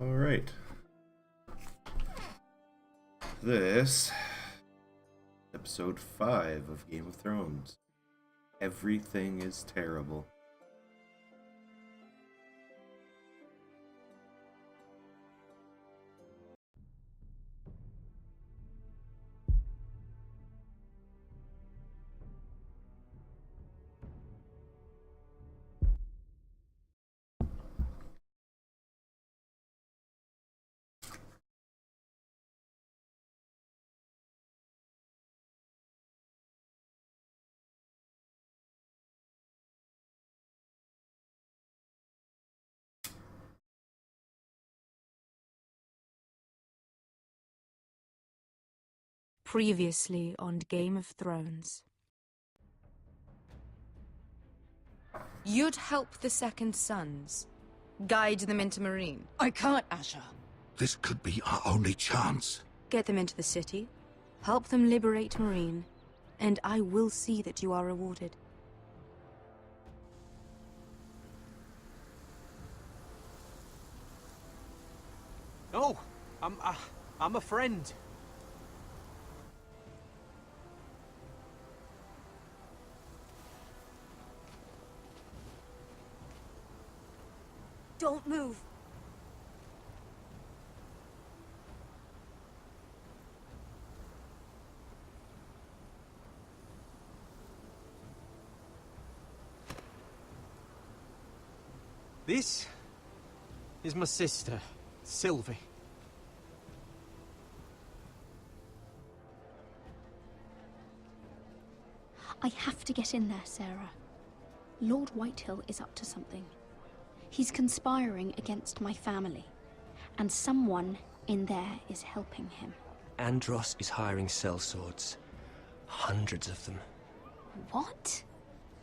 Alright. This episode 5 of Game of Thrones. Everything is terrible. Previously on Game of Thrones. You'd help the Second Sons. Guide them into Marine. I can't, Asha. This could be our only chance. Get them into the city. Help them liberate Marine. And I will see that you are rewarded. No, I'm a friend. Don't move. This is my sister, Sylvie. I have to get in there, Sarah. Lord Whitehill is up to something. He's conspiring against my family, and someone in there is helping him. Andros is hiring sellswords. Hundreds of them. What?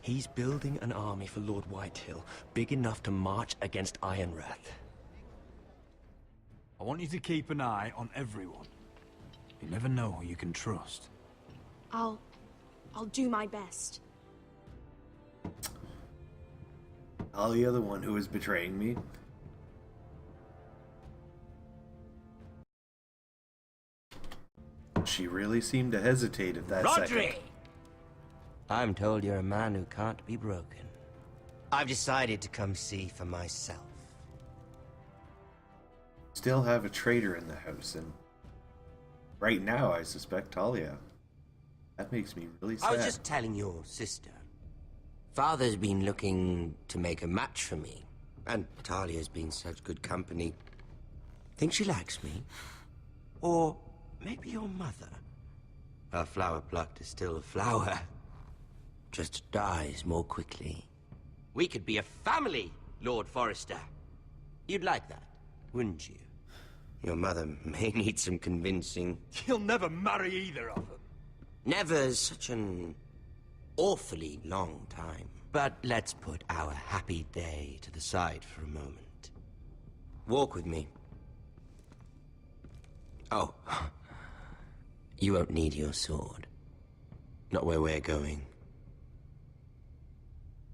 He's building an army for Lord Whitehill, big enough to march against Ironrath. I want you to keep an eye on everyone. You never know who you can trust. I'll do my best. Talia, the one who is betraying me. She really seemed to hesitate at that second. I'm told you're a man who can't be broken. I've decided to come see for myself. Still have a traitor in the house, and right now I suspect Talia. That makes me really sad. I was just telling your sister. Father's been looking to make a match for me, and Talia's been such good company. Think she likes me? Or maybe your mother? A flower plucked is still a flower. Just dies more quickly. We could be a family, Lord Forrester. You'd like that, wouldn't you? Your mother may need some convincing. You'll never marry either of them. Never's such an awfully long time. But let's put our happy day to the side for a moment. Walk with me. Oh, you won't need your sword. Not where we're going.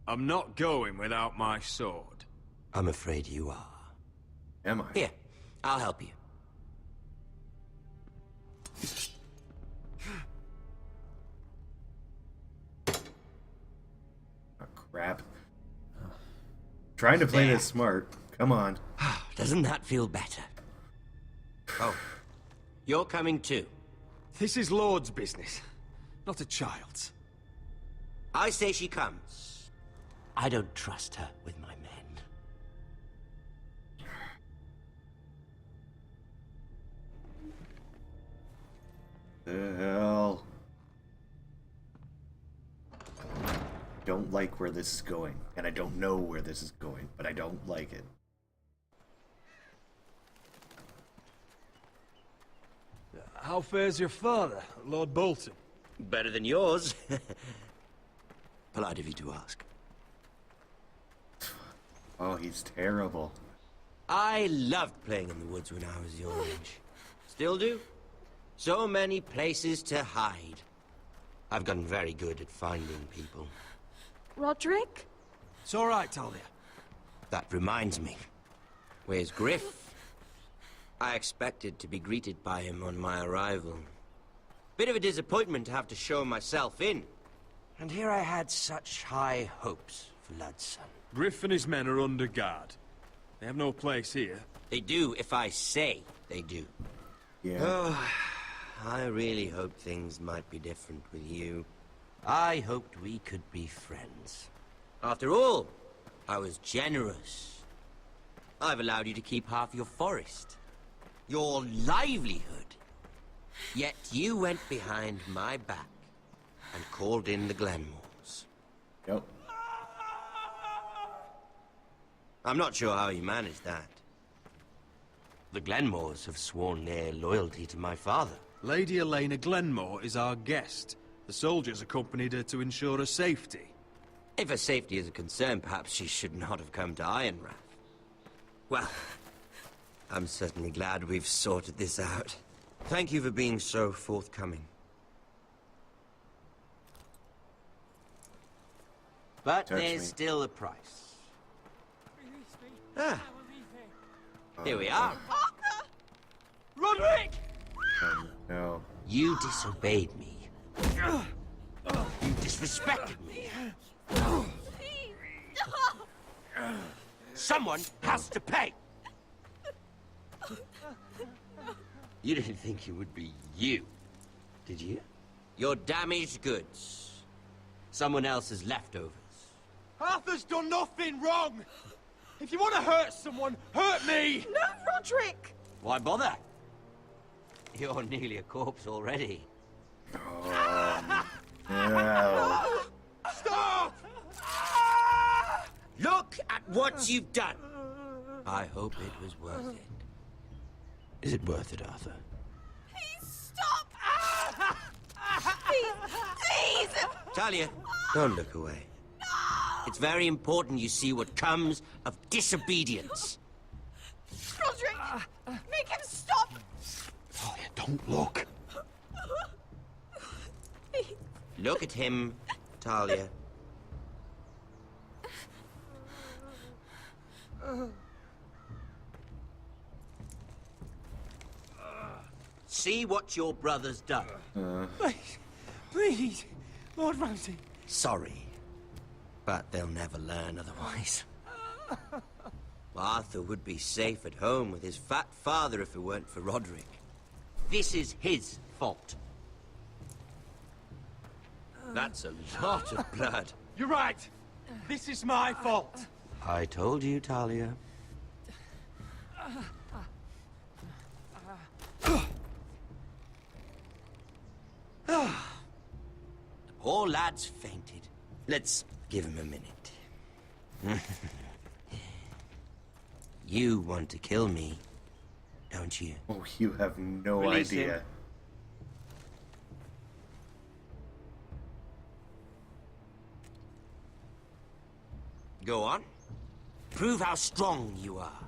I'm not going without my sword. I'm afraid you are. Am I? Here, I'll help you. Oh, crap. Trying to play this smart. Come on. Doesn't that feel better? Oh, you're coming too. This is Lord's business, not a child's. I say she comes. I don't trust her with my men. The hell? Don't like where this is going, and I don't know where this is going, but I don't like it. How fares your father, Lord Bolton? Better than yours. Polite of you to ask. Oh, he's terrible. I loved playing in the woods when I was your age. Still do. So many places to hide. I've gotten very good at finding people. Roderick? It's all right, Talia. That reminds me. Where's Griff? I expected to be greeted by him on my arrival. Bit of a disappointment to have to show myself in. And here I had such high hopes for Lud's son. Griff and his men are under guard. They have no place here. They do if I say they do. Yeah. Oh, I really hoped things might be different with you. I hoped we could be friends. After all, I was generous. I've allowed you to keep half your forest. Your livelihood. Yet you went behind my back and called in the Glenmores. Yep. I'm not sure how you managed that. The Glenmores have sworn their loyalty to my father. Lady Elena Glenmore is our guest. The soldiers accompanied her to ensure her safety. If her safety is a concern, perhaps she should not have come to Ironrath. Well, I'm certainly glad we've sorted this out. Thank you for being so forthcoming. But Touch there's me. still a price. Ah. Here we are. Roderick! No. You disobeyed me. You disrespected me. Someone has to pay. You didn't think it would be you, did you? Your damaged goods. Someone else's leftovers. Arthur's done nothing wrong! If you want to hurt someone, hurt me! No, Roderick! Why bother? You're nearly a corpse already. No. Stop! Look at what you've done. I hope it was worth it. Is it worth it, Arthur? Please stop! Please! Talia, don't look away. It's very important you see what comes of disobedience. Roderick! Make him stop! Talia, don't look. Look at him, Talia. See what your brother's done. Please, Lord Ramsay. Sorry, but they'll never learn otherwise. Arthur would be safe at home with his fat father if it weren't for Roderick. This is his fault. That's a lot of blood. You're right. This is my fault. I told you, Talia. The poor lad's fainted. Let's give him a minute. You want to kill me, don't you? Oh, you have no Release idea. him. Go on. Prove how strong you are.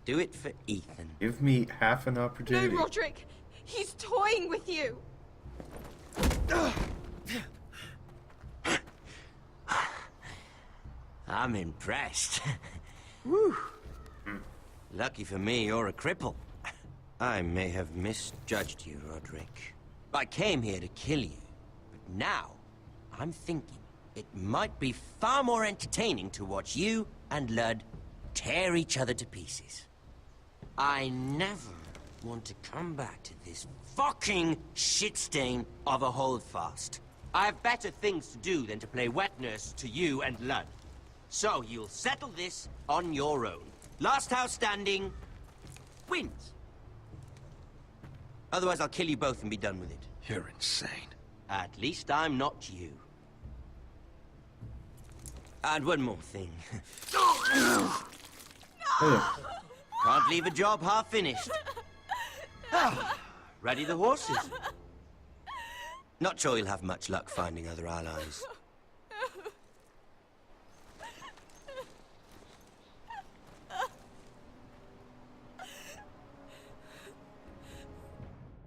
Do it for Ethan. Give me half an No, opportunity. Roderick! He's toying with you! I'm impressed. Woo. Lucky for me, you're a cripple. I may have misjudged you, Roderick. I came here to kill you, but now I'm thinking it might be far more entertaining to watch you and Lud tear each other to pieces. I never want to come back to this fucking shit stain of a holdfast. I have better things to do than to play wet nurse to you and Lud. So you'll settle this on your own. Last house standing wins. Otherwise I'll kill you both and be done with it. You're insane. At least I'm not you. And one more thing. Can't leave a job half finished. Ready the horses. Not sure you'll have much luck finding other allies.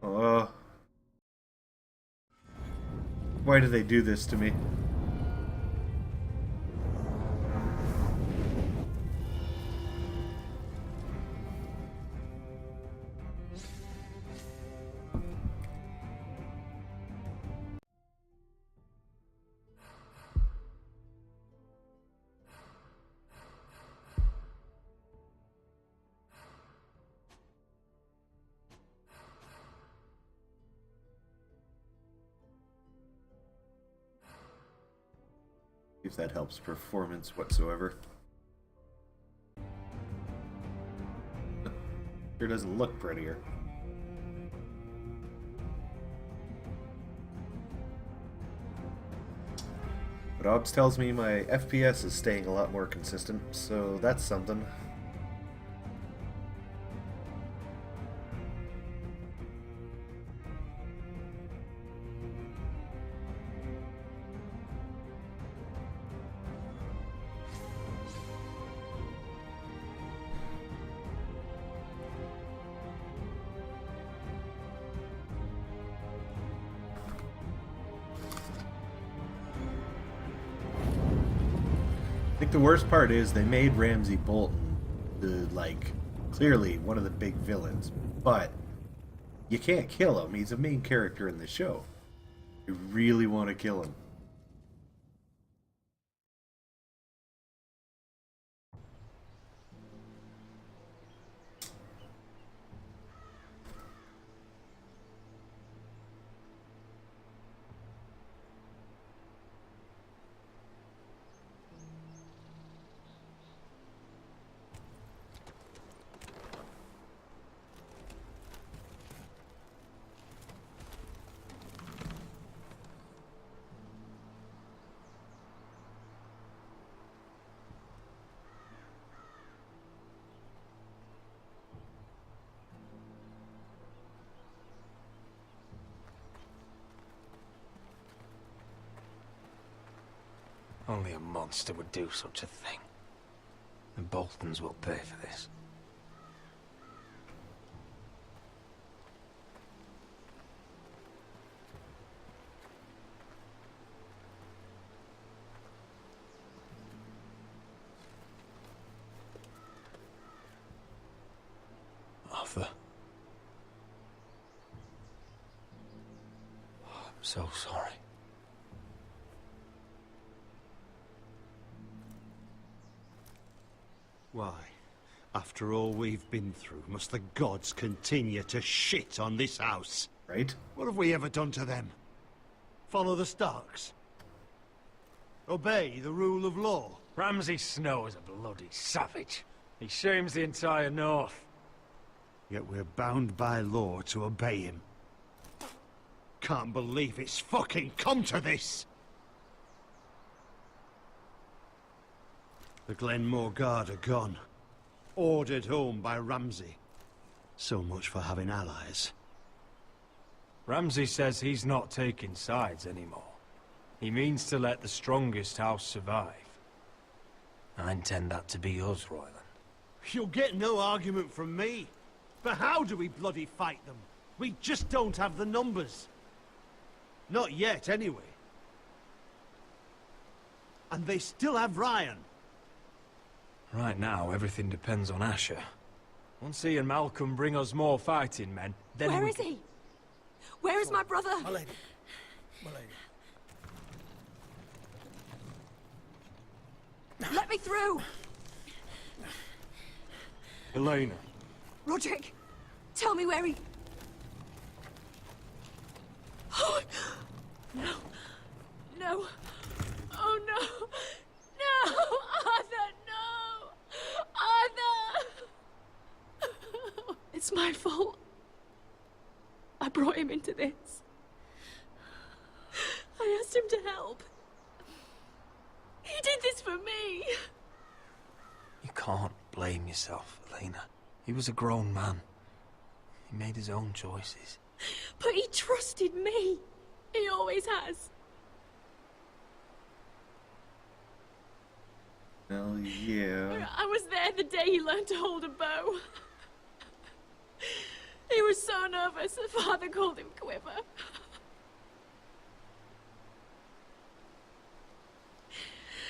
Oh. Why do they do this to me? If that helps performance whatsoever. Sure doesn't look prettier. But Ops tells me my FPS is staying a lot more consistent, so that's something. I think the worst part is they made Ramsay Bolton the, like, clearly one of the big villains, but you can't kill him. He's a main character in the show. You really want to kill him. Only a monster would do such a thing. The Boltons will pay for this. Arthur. I'm so sorry. Why, after all we've been through, must the gods continue to shit on this house? Right? What have we ever done to them? Follow the Starks? Obey the rule of law? Ramsay Snow is a bloody savage. He shames the entire North. Yet we're bound by law to obey him. Can't believe it's fucking come to this! The Glenmore Guard are gone. Ordered home by Ramsay. So much for having allies. Ramsay says he's not taking sides anymore. He means to let the strongest house survive. I intend that to be us, Royland. You'll get no argument from me. But how do we bloody fight them? We just don't have the numbers. Not yet, anyway. And they still have Ryan. Right now, everything depends on Asher. Once he and Malcolm bring us more fighting men, then Where is he? Where is my brother? My lady. My lady. Let me through! Elena. Roderick, tell me where he... Oh, no. No. Oh, no. No! Arthur, no! Arthur! It's my fault. I brought him into this. I asked him to help. He did this for me. You can't blame yourself, Elena. He was a grown man. He made his own choices. But he trusted me. He always has. Well, yeah. I was there the day he learned to hold a bow. He was so nervous, the father called him Quiver.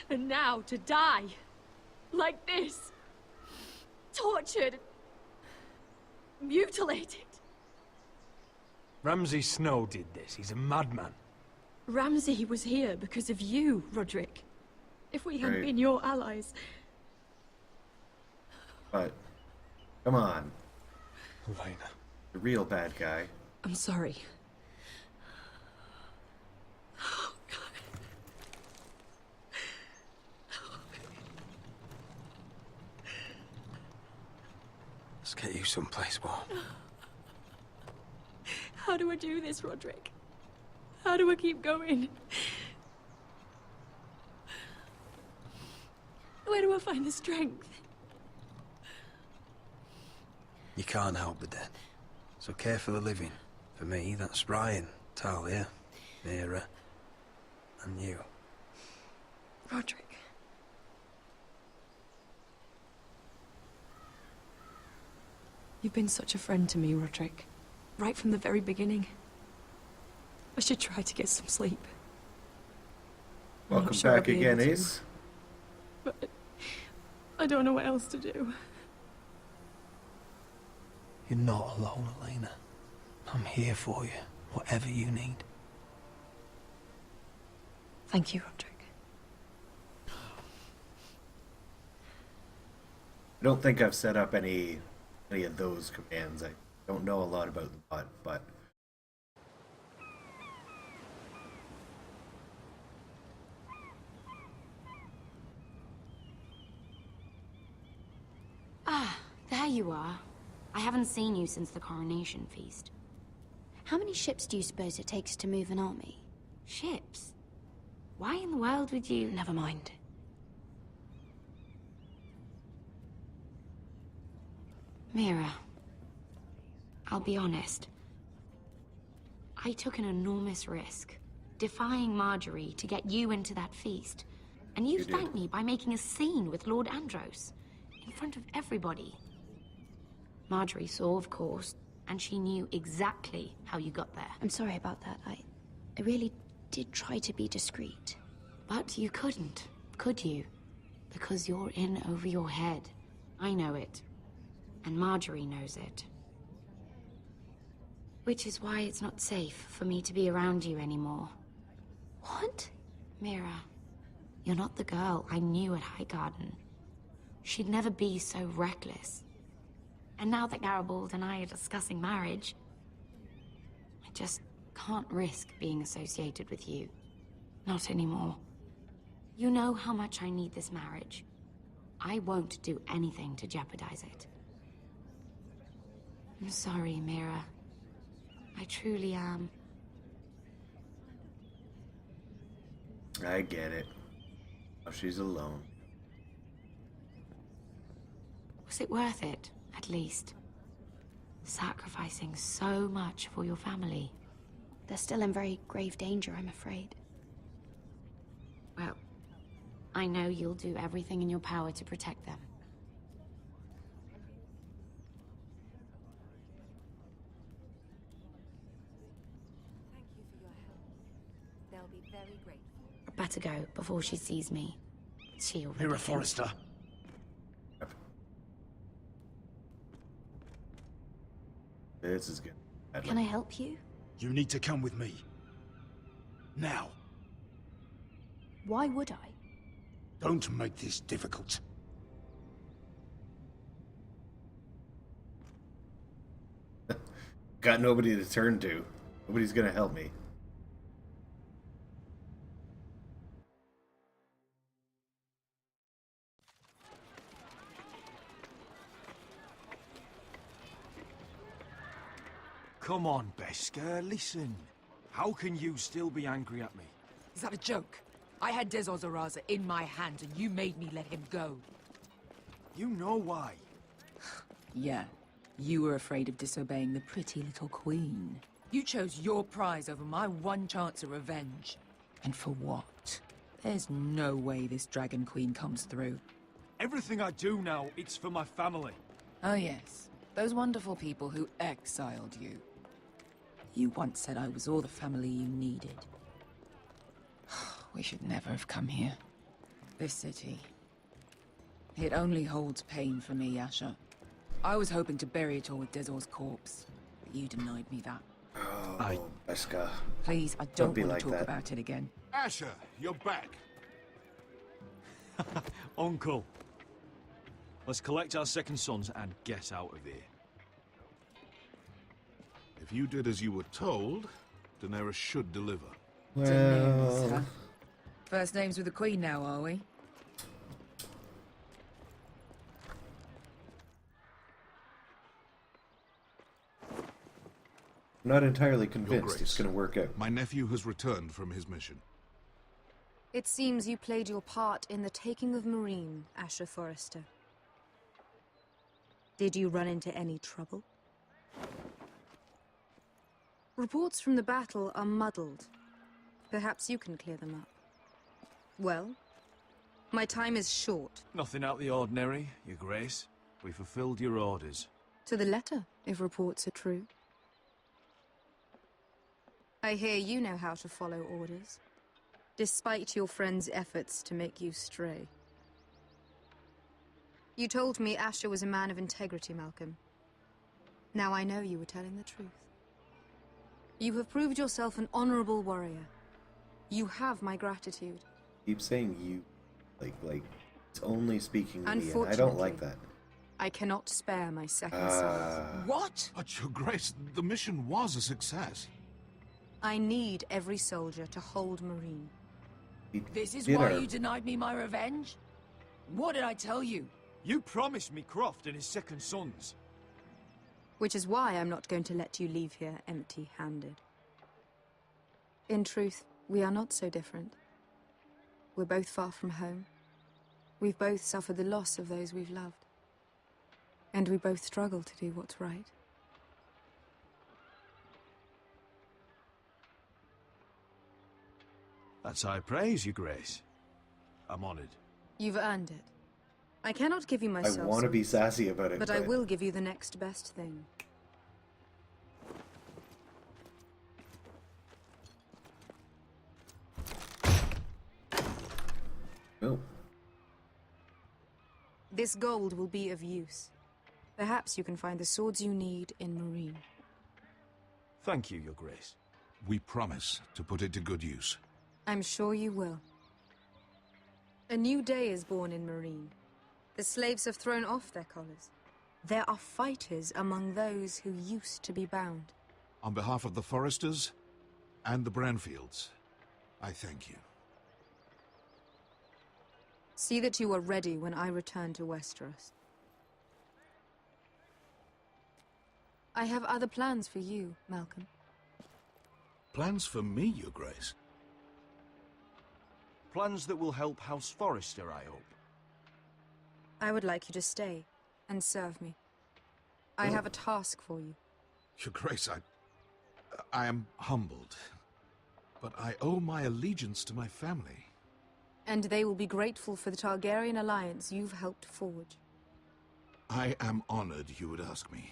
And now to die. Like this. Tortured. Mutilated. Ramsay Snow did this. He's a madman. Ramsay was here because of you, Roderick. If we hadn't Right. been your allies... But, come on. Elena. The real bad guy. I'm sorry. get you someplace warm. How do I do this, Roderick? How do I keep going? Where do I find the strength? You can't help the dead. So care for the living. For me, that's Ryan, Talia, Mira, and you. Roderick. You've been such a friend to me, Roderick. Right from the very beginning. I should try to get some sleep. I'm not Welcome sure I'll back be again, able to, Ace. But I don't know what else to do. You're not alone, Elena. I'm here for you, whatever you need. Thank you, Roderick. I don't think I've set up any of those commands. I don't know a lot about the bot, but Ah, there you are. I haven't seen you since the coronation feast. How many ships do you suppose it takes to move an army? Ships? Why in the world would you... Never mind. Mira, I'll be honest. I took an enormous risk, defying Marjorie to get you into that feast. And you thanked me by making a scene with Lord Andros, in front of everybody. Marjorie saw, of course, and she knew exactly how you got there. I'm sorry about that. I really did try to be discreet. But you couldn't, could you? Because you're in over your head. I know it. And Marjorie knows it. Which is why it's not safe for me to be around you anymore. What? Mira, you're not the girl I knew at Highgarden. She'd never be so reckless. And now that Garibald and I are discussing marriage, I just can't risk being associated with you. Not anymore. You know how much I need this marriage. I won't do anything to jeopardize it. I'm sorry, Mira. I truly am. I get it. Now she's alone. Was it worth it, at least? Sacrificing so much for your family. They're still in very grave danger, I'm afraid. Well, I know you'll do everything in your power to protect them. Thank you for your help. They'll be very grateful. I'd better go before she sees me. She already Mira thinks- Forrester. This is good. Can I help you? You need to come with me. Now. Why would I? Don't make this difficult. Got nobody to turn to. Nobody's gonna help me. Come on, Beskar, listen. How can you still be angry at me? Is that a joke? I had Dezor Zaraza in my hand and you made me let him go. You know why. Yeah, you were afraid of disobeying the pretty little queen. You chose your prize over my one chance of revenge. And for what? There's no way this Dragon Queen comes through. Everything I do now, it's for my family. Oh yes, those wonderful people who exiled you. You once said I was all the family you needed. We should never have come here. This city. It only holds pain for me, Asher. I was hoping to bury it all with Dezor's corpse, but you denied me that. Oh, Beskar. Please, I Don't don't be want like to talk that. about it again. Asher, you're back. Uncle. Let's collect our second sons and get out of here. If you did as you were told, Daenerys should deliver. Daenerys, huh? First names with the Queen now, are we? I'm not entirely Your convinced it's Grace, going to work out. my nephew has returned from his mission. It seems you played your part in the taking of Marine, Asher Forrester. Did you run into any trouble? Reports from the battle are muddled. Perhaps you can clear them up. Well, my time is short. Nothing out of the ordinary, Your Grace. We fulfilled your orders. To the letter, if reports are true. I hear you know how to follow orders, despite your friend's efforts to make you stray. You told me Asher was a man of integrity, Malcolm. Now I know you were telling the truth. You have proved yourself an honorable warrior. You have my gratitude. Keep saying you, like it's only speaking to me, and I don't Unfortunately, like that. I cannot spare my second son. What? But, Your Grace, the mission was a success. I need every soldier to hold Marine. This is did why our- you denied me my revenge? What did I tell you? You promised me Croft and his second sons. Which is why I'm not going to let you leave here empty-handed. In truth, we are not so different. We're both far from home. We've both suffered the loss of those we've loved. And we both struggle to do what's right. That's high praise, Your Grace. I'm honored. You've earned it. I cannot give you I myself, want to be sassy about it, but I will give you the next best thing. Oh. This gold will be of use. Perhaps you can find the swords you need in Marine. Thank you, Your Grace. We promise to put it to good use. I'm sure you will. A new day is born in Marine. The slaves have thrown off their collars. There are fighters among those who used to be bound. On behalf of the Foresters and the Branfields, I thank you. See that you are ready when I return to Westeros. I have other plans for you, Malcolm. Plans for me, Your Grace? Plans that will help House Forrester, I hope. I would like you to stay and serve me. I have a task for you. Your Grace, I am humbled, but I owe my allegiance to my family. And they will be grateful for the Targaryen alliance you've helped forge. I am honored you would ask me.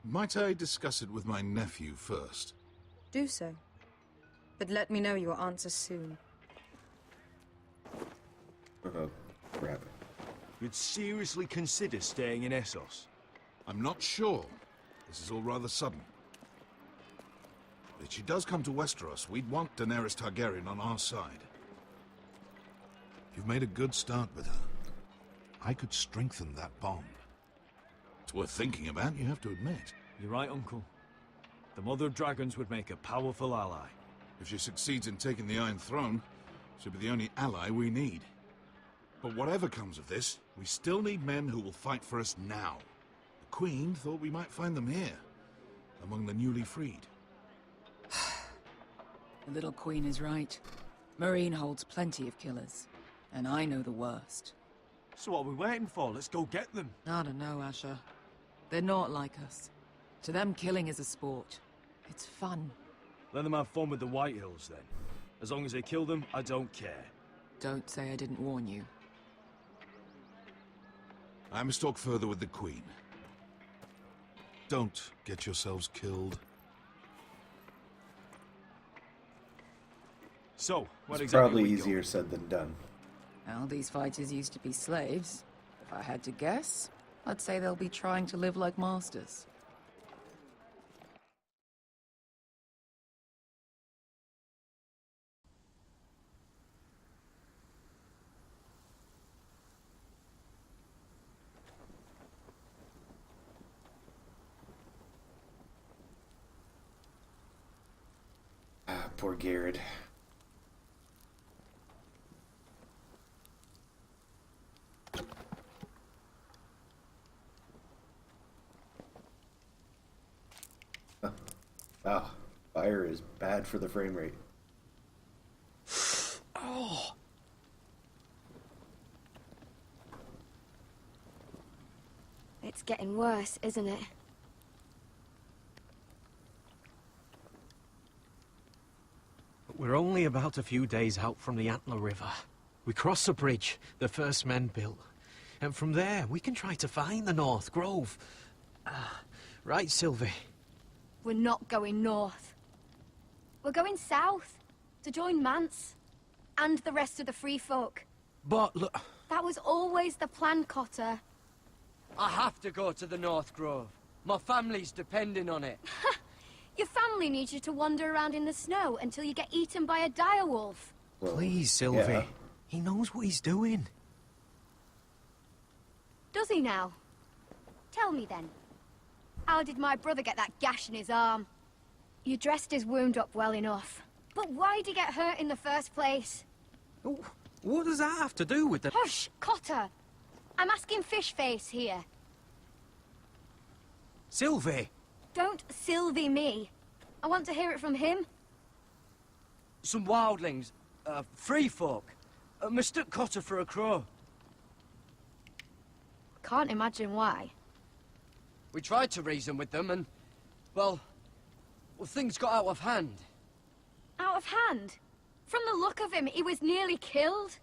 Might I discuss it with my nephew first? Do so. But let me know your answer soon. Oh, crap. You'd seriously consider staying in Essos? I'm not sure. This is all rather sudden. But if she does come to Westeros, we'd want Daenerys Targaryen on our side. You've made a good start with her. I could strengthen that bond. It's worth thinking about, you have to admit. You're right, Uncle. The Mother of Dragons would make a powerful ally. If she succeeds in taking the Iron Throne, she'll be the only ally we need. But whatever comes of this, we still need men who will fight for us now. The Queen thought we might find them here, among the newly freed. The little queen is right. Marine holds plenty of killers, and I know the worst. So what are we waiting for? Let's go get them. I don't know, Asher. They're not like us. To them, killing is a sport. It's fun. Let them have fun with the White Hills, then. As long as they kill them, I don't care. Don't say I didn't warn you. I must talk further with the Queen. Don't get yourselves killed. So, what It's exactly probably are we easier going? said than done. Well, these fighters used to be slaves. If I had to guess, I'd say they'll be trying to live like masters. Ah, poor Garrett. Ah, fire is bad for the frame rate. Oh. It's getting worse, isn't it? We're only about a few days out from the Antler River. We cross the bridge the first men built. And from there, we can try to find the North Grove. Right, Sylvie? We're not going north. We're going south, to join Mance, and the rest of the free folk. But look... That was always the plan, Cotter. I have to go to the North Grove. My family's depending on it. Your family needs you to wander around in the snow until you get eaten by a direwolf. Please, Sylvie. Yeah. He knows what he's doing. Does he now? Tell me then. How did my brother get that gash in his arm? You dressed his wound up well enough. But why'd he get hurt in the first place? Oh, what does that have to do with the... Hush, Cotter! I'm asking Fishface here. Sylvie! Don't Sylvie me. I want to hear it from him. Some wildlings, free folk, mistook Cotter for a crow. Can't imagine why. We tried to reason with them and, well, things got out of hand. Out of hand? From the look of him, he was nearly killed.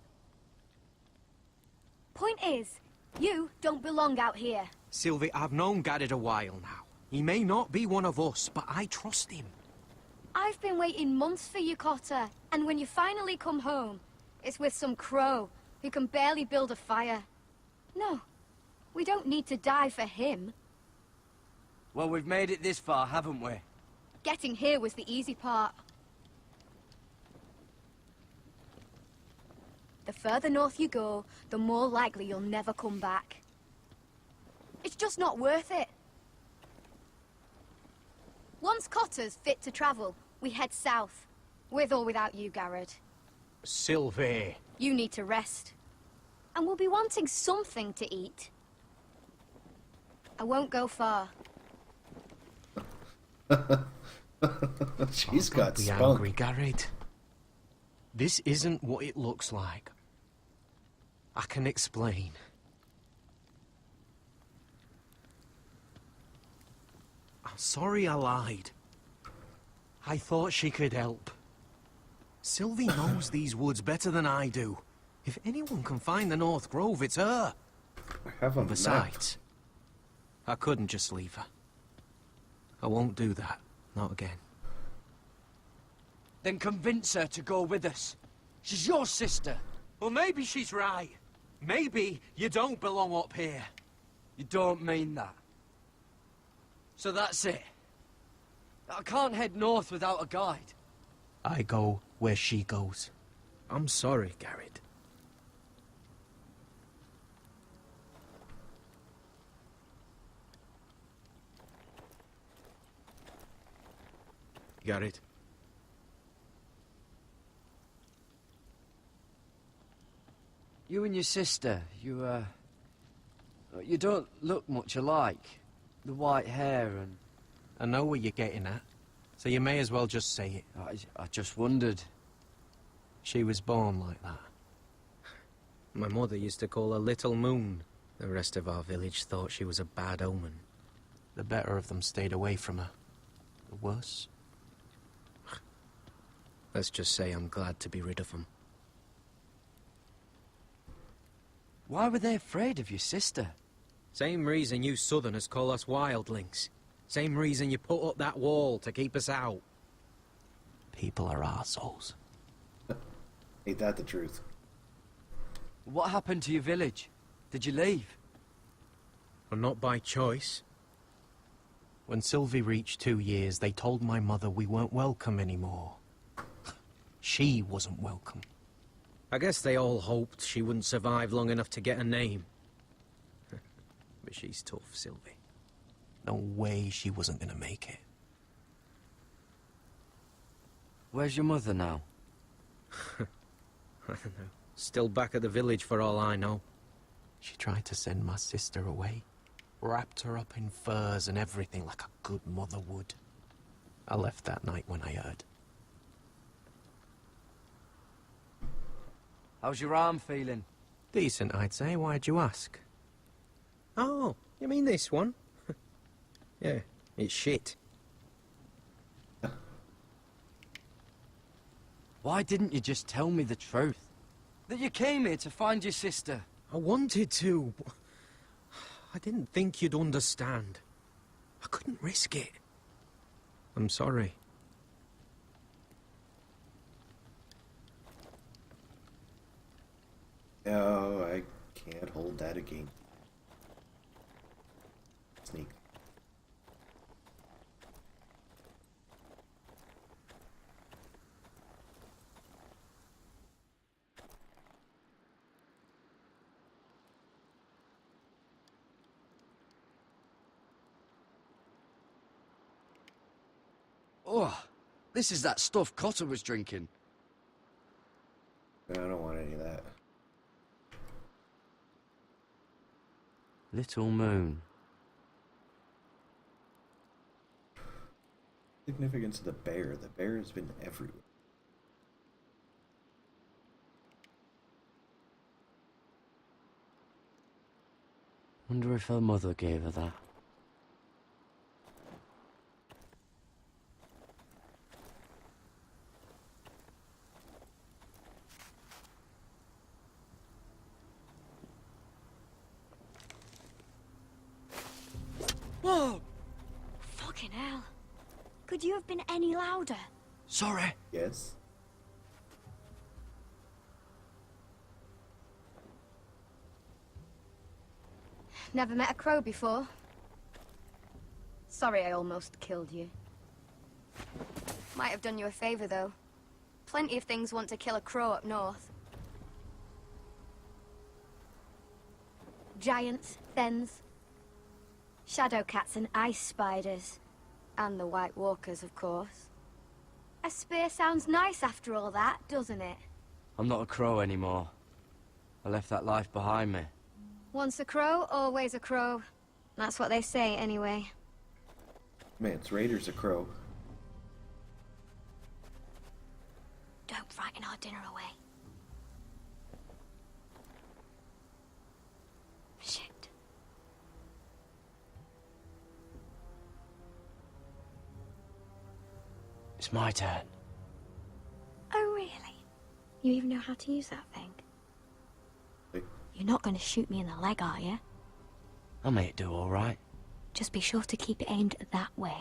Point is, you don't belong out here. Sylvie, I've known Garrett a while now. He may not be one of us, but I trust him. I've been waiting months for you, Cotter, and when you finally come home, it's with some crow who can barely build a fire. No, we don't need to die for him. Well, we've made it this far, haven't we? Getting here was the easy part. The further north you go, the more likely you'll never come back. It's just not worth it. Once Cotter's fit to travel, we head south. With or without you, Garrett. Sylvie. You need to rest. And we'll be wanting something to eat. I won't go far. She's Oh, got don't be spunk. angry, Garrett. This isn't what it looks like. I can explain. I'm sorry I lied. I thought she could help. Sylvie knows these woods better than I do. If anyone can find the North Grove, it's her. I have a Besides, I couldn't just leave her. I won't do that. Not again. Then convince her to go with us. She's your sister. Well, maybe she's right. Maybe you don't belong up here. You don't mean that. So that's it. I can't head north without a guide. I go where she goes. I'm sorry, Garrett. Garrett. You and your sister, you don't look much alike. The white hair and... I know what you're getting at, so you may as well just say it. I just wondered. She was born like that. My mother used to call her Little Moon. The rest of our village thought she was a bad omen. The better of them stayed away from her. The worse? Let's just say I'm glad to be rid of them. Why were they afraid of your sister? Same reason you Southerners call us wildlings. Same reason you put up that wall to keep us out. People are arseholes. Ain't that the truth? What happened to your village? Did you leave? Well, not by choice. When Sylvie reached 2 years, they told my mother we weren't welcome anymore. She wasn't welcome. I guess they all hoped she wouldn't survive long enough to get a name. But she's tough, Sylvie. No way she wasn't gonna make it. Where's your mother now? I don't know. Still back at the village for all I know. She tried to send my sister away. Wrapped her up in furs and everything like a good mother would. I left that night when I heard. How's your arm feeling? Decent, I'd say. Why'd you ask? Oh, you mean this one? Yeah, it's shit. Why didn't you just tell me the truth? That you came here to find your sister? I wanted to. I didn't think you'd understand. I couldn't risk it. I'm sorry. No, I can't hold that against. Sneak. Oh, this is that stuff Cotter was drinking. I don't want any of that. Little Moon. Significance of the bear. The bear has been everywhere. Wonder if her mother gave her that. Whoa! Fucking hell. Could you have been any louder? Sorry. Yes. Never met a crow before. Sorry I almost killed you. Might have done you a favor, though. Plenty of things want to kill a crow up north. Giants, thens, shadow cats and ice spiders. And the White Walkers, of course. A spear sounds nice after all that, doesn't it? I'm not a crow anymore. I left that life behind me. Once a crow, always a crow. That's what they say, anyway. Man, it's Raider's a crow. Don't frighten our dinner away. Shit. It's my turn. Oh, really? You even know how to use that thing? You're not going to shoot me in the leg, are you? I may do all right. Just be sure to keep it aimed that way.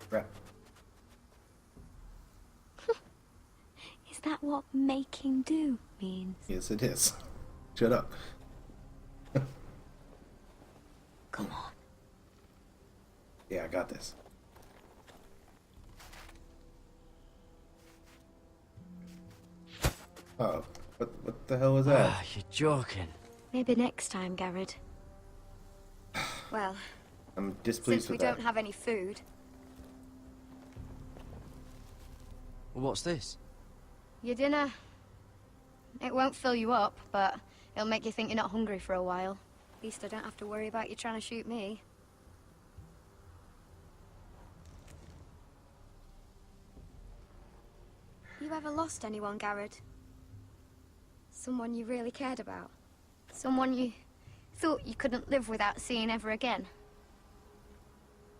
Crap. Is that what making do means? Yes, it is. Shut up. Come on. Yeah, I got this. Oh, what the hell was that? Ah, you're joking. Maybe next time, Garrett. Well, I'm displeased since we with that. don't have any food, Well, what's this? your dinner. It won't fill you up, but it'll make you think you're not hungry for a while. At least I don't have to worry about you trying to shoot me. You ever lost anyone, Garrett? Someone you really cared about? Someone you thought you couldn't live without seeing ever again?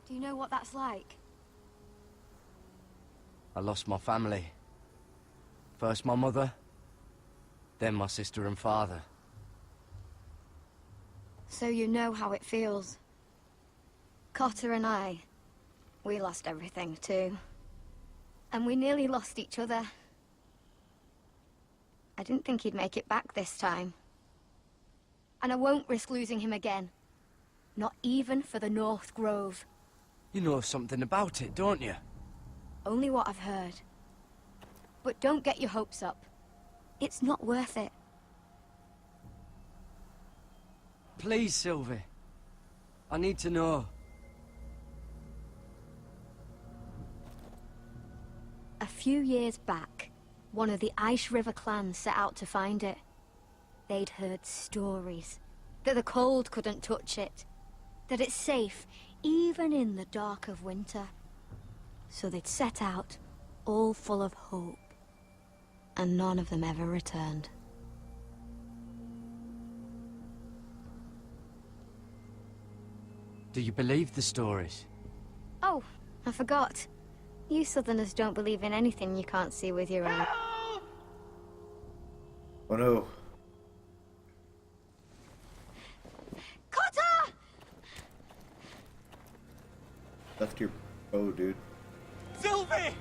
Do you know what that's like? I lost my family. First my mother, then my sister and father. So you know how it feels. Cotter and I, we lost everything too. And we nearly lost each other. I didn't think he'd make it back this time. And I won't risk losing him again. Not even for the North Grove. You know something about it, don't you? Only what I've heard. But don't get your hopes up. It's not worth it. Please, Sylvie. I need to know. A few years back, One of the Ice River clans set out to find it. They'd heard stories that the cold couldn't touch it, that it's safe even in the dark of winter. So they'd set out, all full of hope, and none of them ever returned. Do you believe the stories? Oh, I forgot. You Southerners don't believe in anything you can't see with your own. Oh no. Cotter! Left your bow, dude. Sylvie!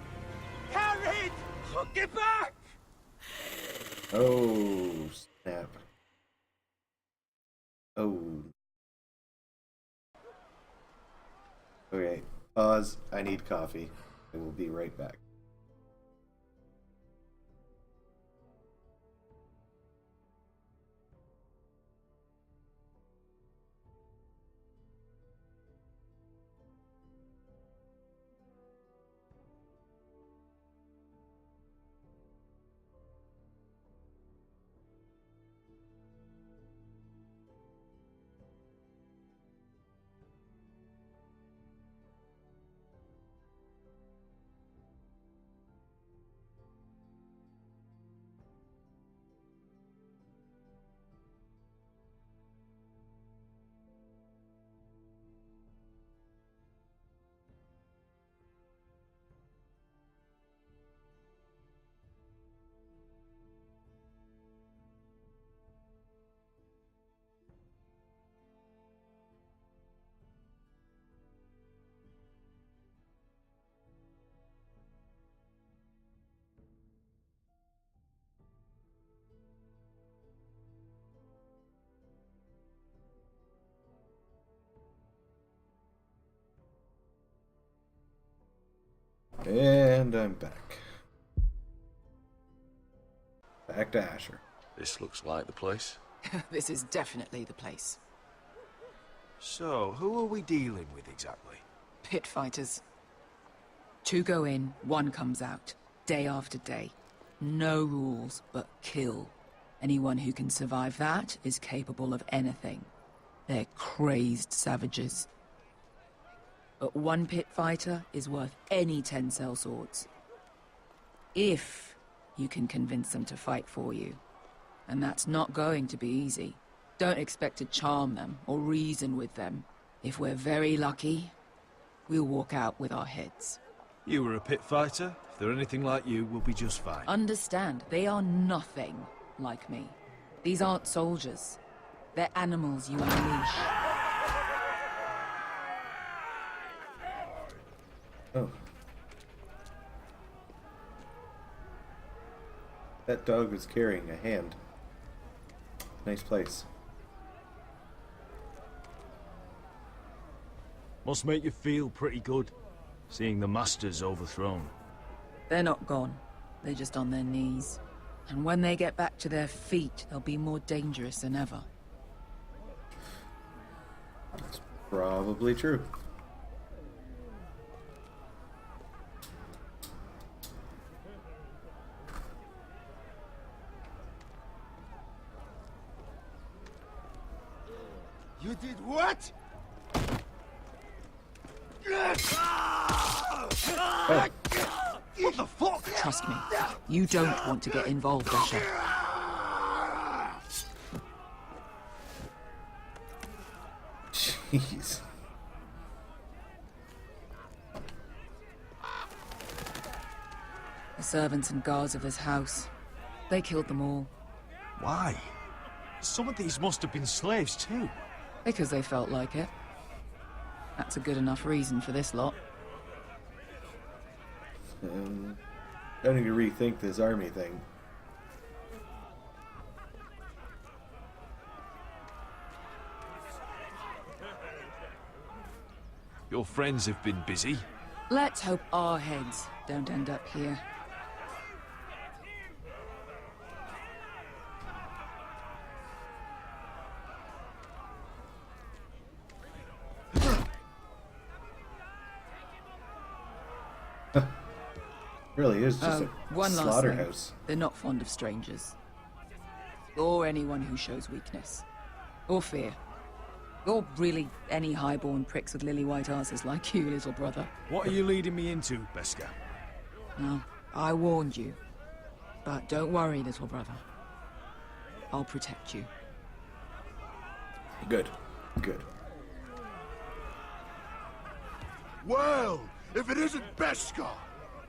Harried! Get back! Oh, snap. Oh. Okay, pause. I need coffee. I will be right back. And I'm back. Back to Asher. This looks like the place. This is definitely the place. So, who are we dealing with exactly? Pit fighters. 2 go in, 1 comes out. Day after day. No rules, but kill. Anyone who can survive that is capable of anything. They're crazed savages. But 1 pit fighter is worth any 10 sellswords. If you can convince them to fight for you. And that's not going to be easy. Don't expect to charm them or reason with them. If we're very lucky, we'll walk out with our heads. You were a pit fighter. If they're anything like you, we'll be just fine. Understand, they are nothing like me. These aren't soldiers. They're animals you unleash. Oh. That dog was carrying a hand. Nice place. Must make you feel pretty good, seeing the Masters overthrown. They're not gone. They're just on their knees. And when they get back to their feet, they'll be more dangerous than ever. That's probably true. You did what? What the fuck? Trust me, you don't want to get involved, Asher. Jeez. The servants and guards of this house, they killed them all. Why? Some of these must have been slaves too. Because they felt like it. That's a good enough reason for this lot. I need to rethink this army thing. Your friends have been busy. Let's hope our heads don't end up here. Really is just a one last thing. slaughterhouse. They're not fond of strangers. Or anyone who shows weakness. Or fear. Or really any highborn pricks with lily white asses like you, little brother. What are you leading me into, Beskar? No, I warned you. But don't worry, little brother. I'll protect you. Good. Good. Well, if it isn't Beskar,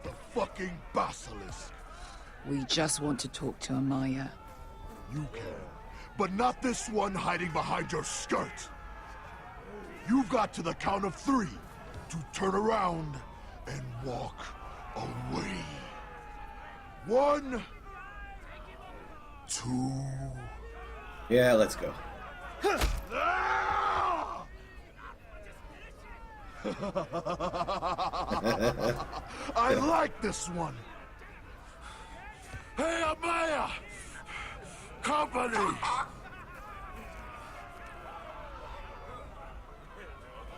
the fucking basilisk. We just want to talk to Amaya. You can, but not this one hiding behind your skirt. You've got to the count of 3 to turn around and walk away. 1, 2. Yeah, let's go. I like this one. Hey, Amaya! Company!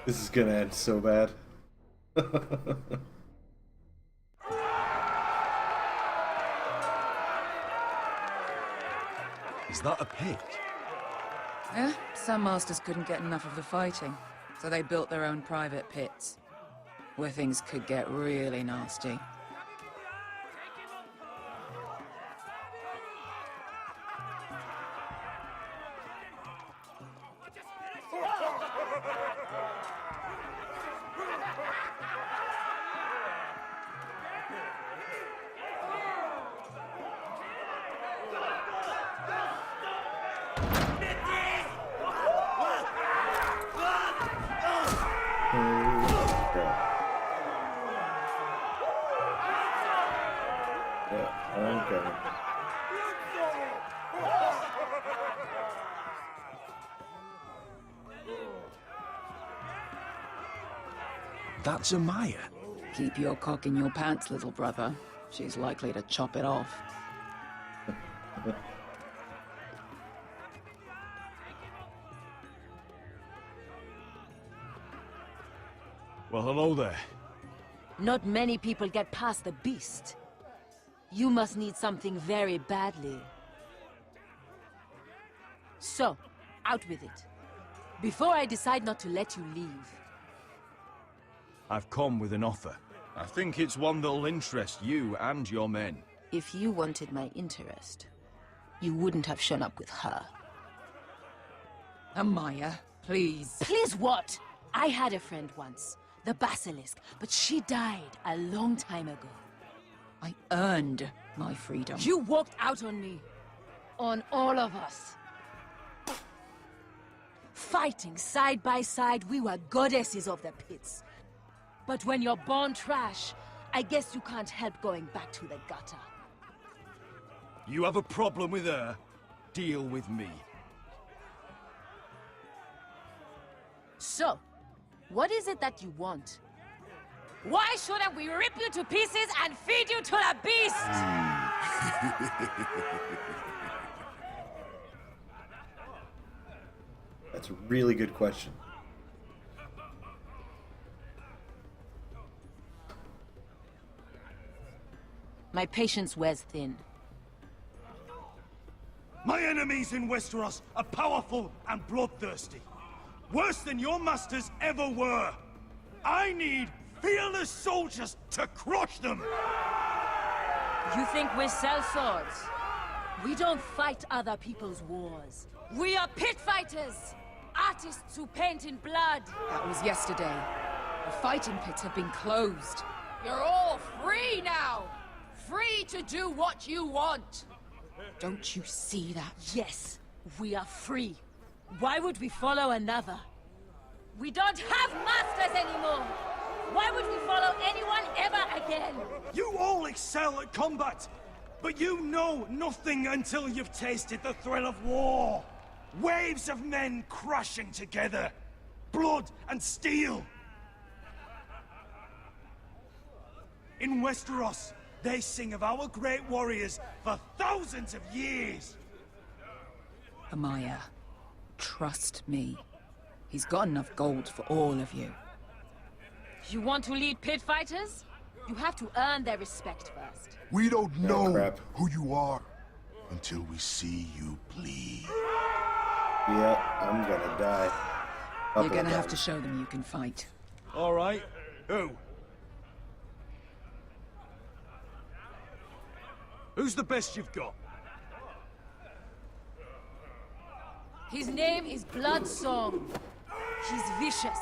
This is gonna end so bad. Is that a pit? Yeah, some masters couldn't get enough of the fighting, so they built their own private pits, where things could get really nasty. That's Amaya. Keep your cock in your pants, little brother. She's likely to chop it off. Well, hello there. Not many people get past the beast. You must need something very badly. So, out with it. Before I decide not to let you leave. I've come with an offer. I think it's one that'll interest you and your men. If you wanted my interest, you wouldn't have shown up with her. Amaya, please. Please what? I had a friend once, the Basilisk, but she died a long time ago. I earned my freedom. You walked out on me. On all of us. Fighting side by side, we were goddesses of the pits. But when you're born trash, I guess you can't help going back to the gutter. You have a problem with her? Deal with me. So, what is it that you want? Why shouldn't we rip you to pieces and feed you to the beast? That's a really good question. My patience wears thin. My enemies in Westeros are powerful and bloodthirsty. Worse than your masters ever were. I need fearless soldiers to crush them! You think we sell swords? We don't fight other people's wars. We are pit fighters! Artists who paint in blood! That was yesterday. The fighting pits have been closed. You're all free now! Free to do what you want! Don't you see that? Yes, we are free. Why would we follow another? We don't have masters anymore! Why would we follow anyone ever again? You all excel at combat, but you know nothing until you've tasted the thrill of war. Waves of men crashing together. Blood and steel. In Westeros, they sing of our great warriors for thousands of years. Amaya, trust me. He's got enough gold for all of you. You want to lead pit fighters? You have to earn their respect first. We don't Oh, know crap. who you are until we see you bleed. Yeah, I'm gonna die. You're gonna have to show them you can fight. All right. Who? Who's the best you've got? His name is Bloodsong. He's vicious,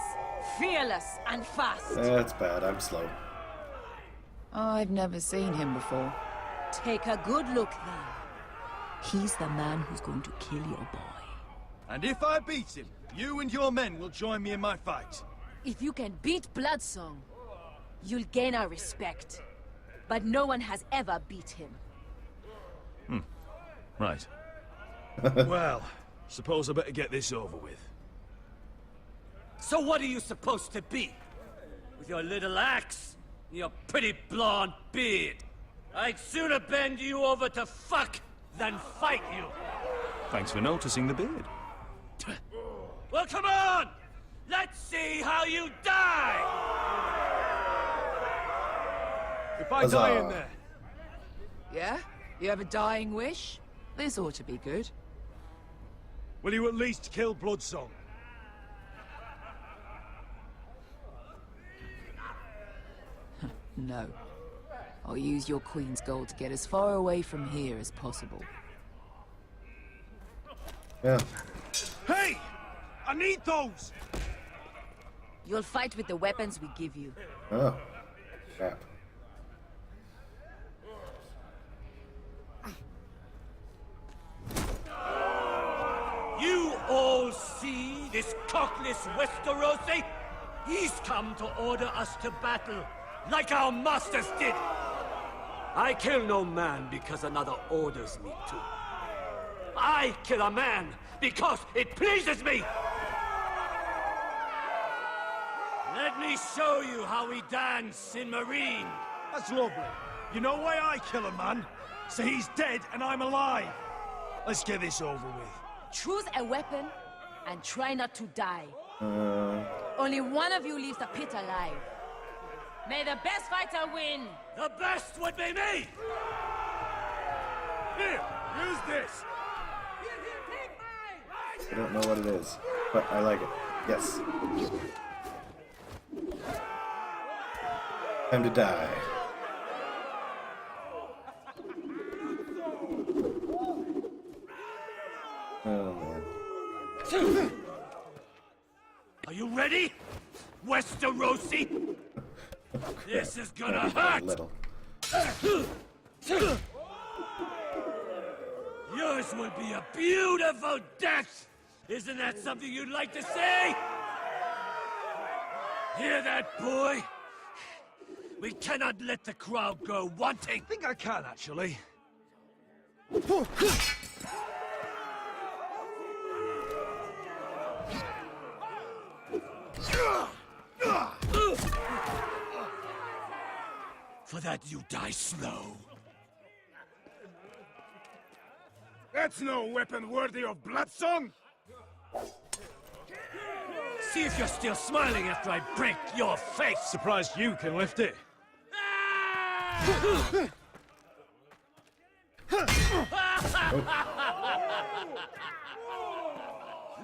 fearless, and fast. That's bad. I'm slow. I've never seen him before. Take a good look then. He's the man who's going to kill your boy. And if I beat him, you and your men will join me in my fight. If you can beat Bloodsong, you'll gain our respect. But no one has ever beat him. Right. Well, suppose I better get this over with. So what are you supposed to be? With your little axe and your pretty blonde beard? I'd sooner bend you over to fuck than fight you. Thanks for noticing the beard. Well, come on! Let's see how you die! If I die in Huzzah. there, Yeah? You have a dying wish? This ought to be good. will you at least kill Bloodsong? No. I'll use your queen's gold to get as far away from here as possible. Yeah. Hey! I need those! You'll fight with the weapons we give you. Oh. Crap. You all see this cockless Westerosi? He's come to order us to battle, like our masters did. I kill no man because another orders me to. I kill a man because it pleases me! Let me show you how we dance in Marine. That's lovely. You know why I kill a man? So he's dead and I'm alive. Let's get this over with. Choose a weapon and try not to die. Only one of you leaves the pit alive. May the best fighter win! The best would be me! Here, use this. I don't know what it is, but I like it. Yes. Time to die. Oh man. Are you ready? Westerosi? This is gonna hurt! Little. Yours will be a beautiful death! Isn't that something you'd like to say? Hear that, boy? We cannot let the crowd go wanting. I think I can, actually. For that you die slow. That's no weapon worthy of Bloodsong! See if you're still smiling after I break your face! Surprised you can lift it.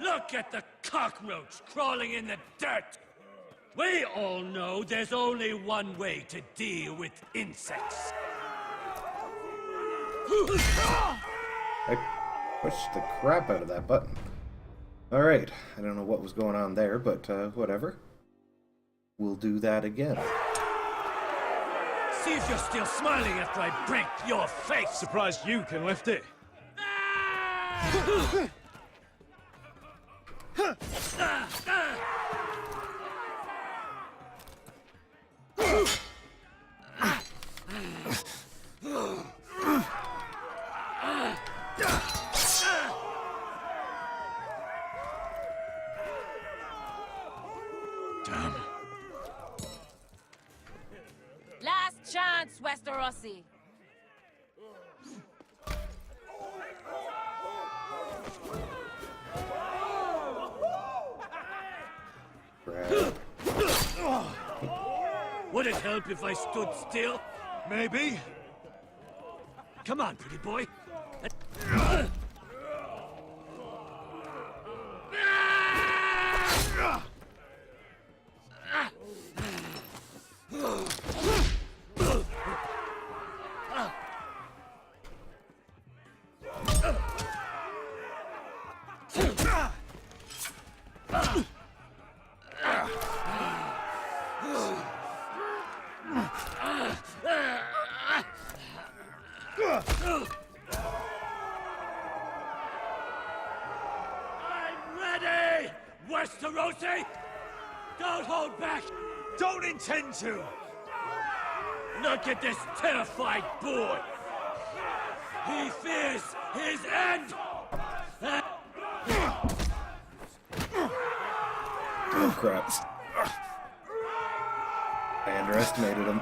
Look at the cockroach crawling in the dirt! We all know there's only one way to deal with insects. I pushed the crap out of that button. Alright, I don't know what was going on there, but whatever. We'll do that again. See if you're still smiling after I break your face! Surprised you can lift it. Damn. Last chance, Westerosi. Crap. Would it help if I stood still? Maybe. Come on, pretty boy. I'm ready, Westerosi! Don't hold back! Don't intend to! Look at this terrified boy! He fears his end! Oh crap. I underestimated him.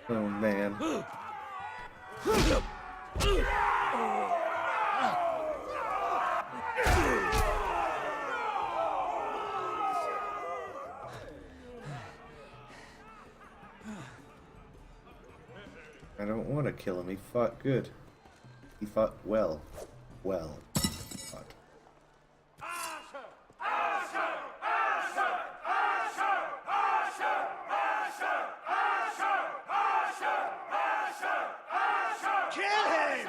Oh man. I don't want to kill him. He fought good. He fought well. Well. Fought. Kill him!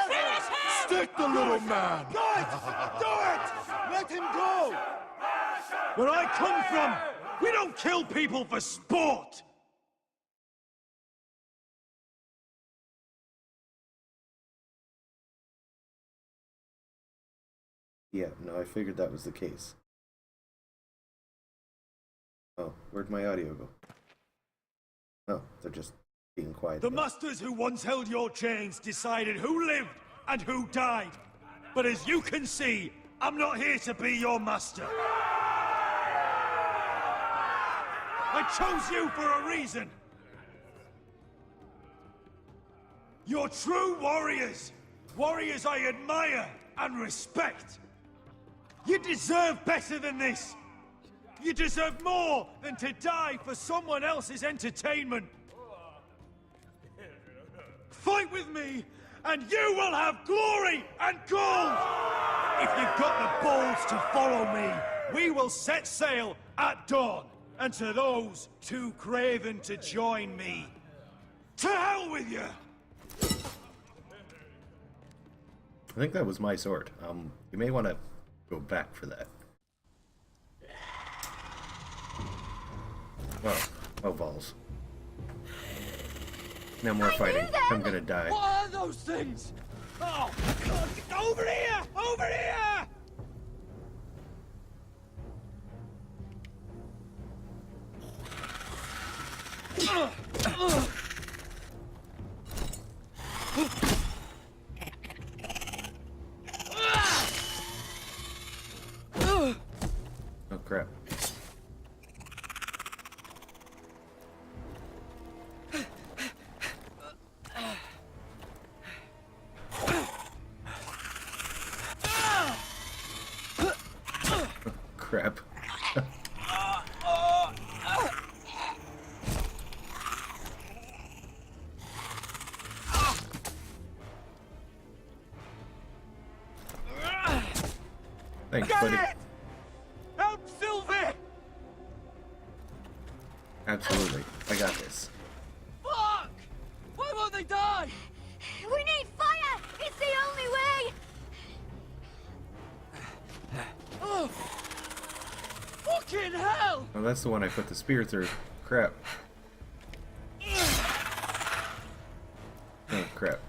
Finish him! Stick the little man! Do it! Do it! Let him go! Where I come from, we don't kill people for sport! Yeah, no, I figured that was the case. Oh, where'd my audio go? Oh, they're just being quiet. The masters who once held your chains decided who lived and who died. But as you can see, I'm not here to be your master. I chose you for a reason. You're true warriors. Warriors I admire and respect. You deserve better than this. You deserve more than to die for someone else's entertainment. Fight with me, and you will have glory and gold! If you've got the balls to follow me, we will set sail at dawn. And to those too craven to join me, to hell with you! I think that was my sword. You may want to go back for that. Oh balls. No more fighting. I'm gonna die. What are those things? Oh, God, over here! Over here! Oh crap. Crap. Thanks, buddy. Help Sylvie! Absolutely. I got this. Fuck! Why won't they die? We need fire! It's the only way! Oh! Fucking hell! Oh, that's the one I put the spear through. Crap. Oh, crap.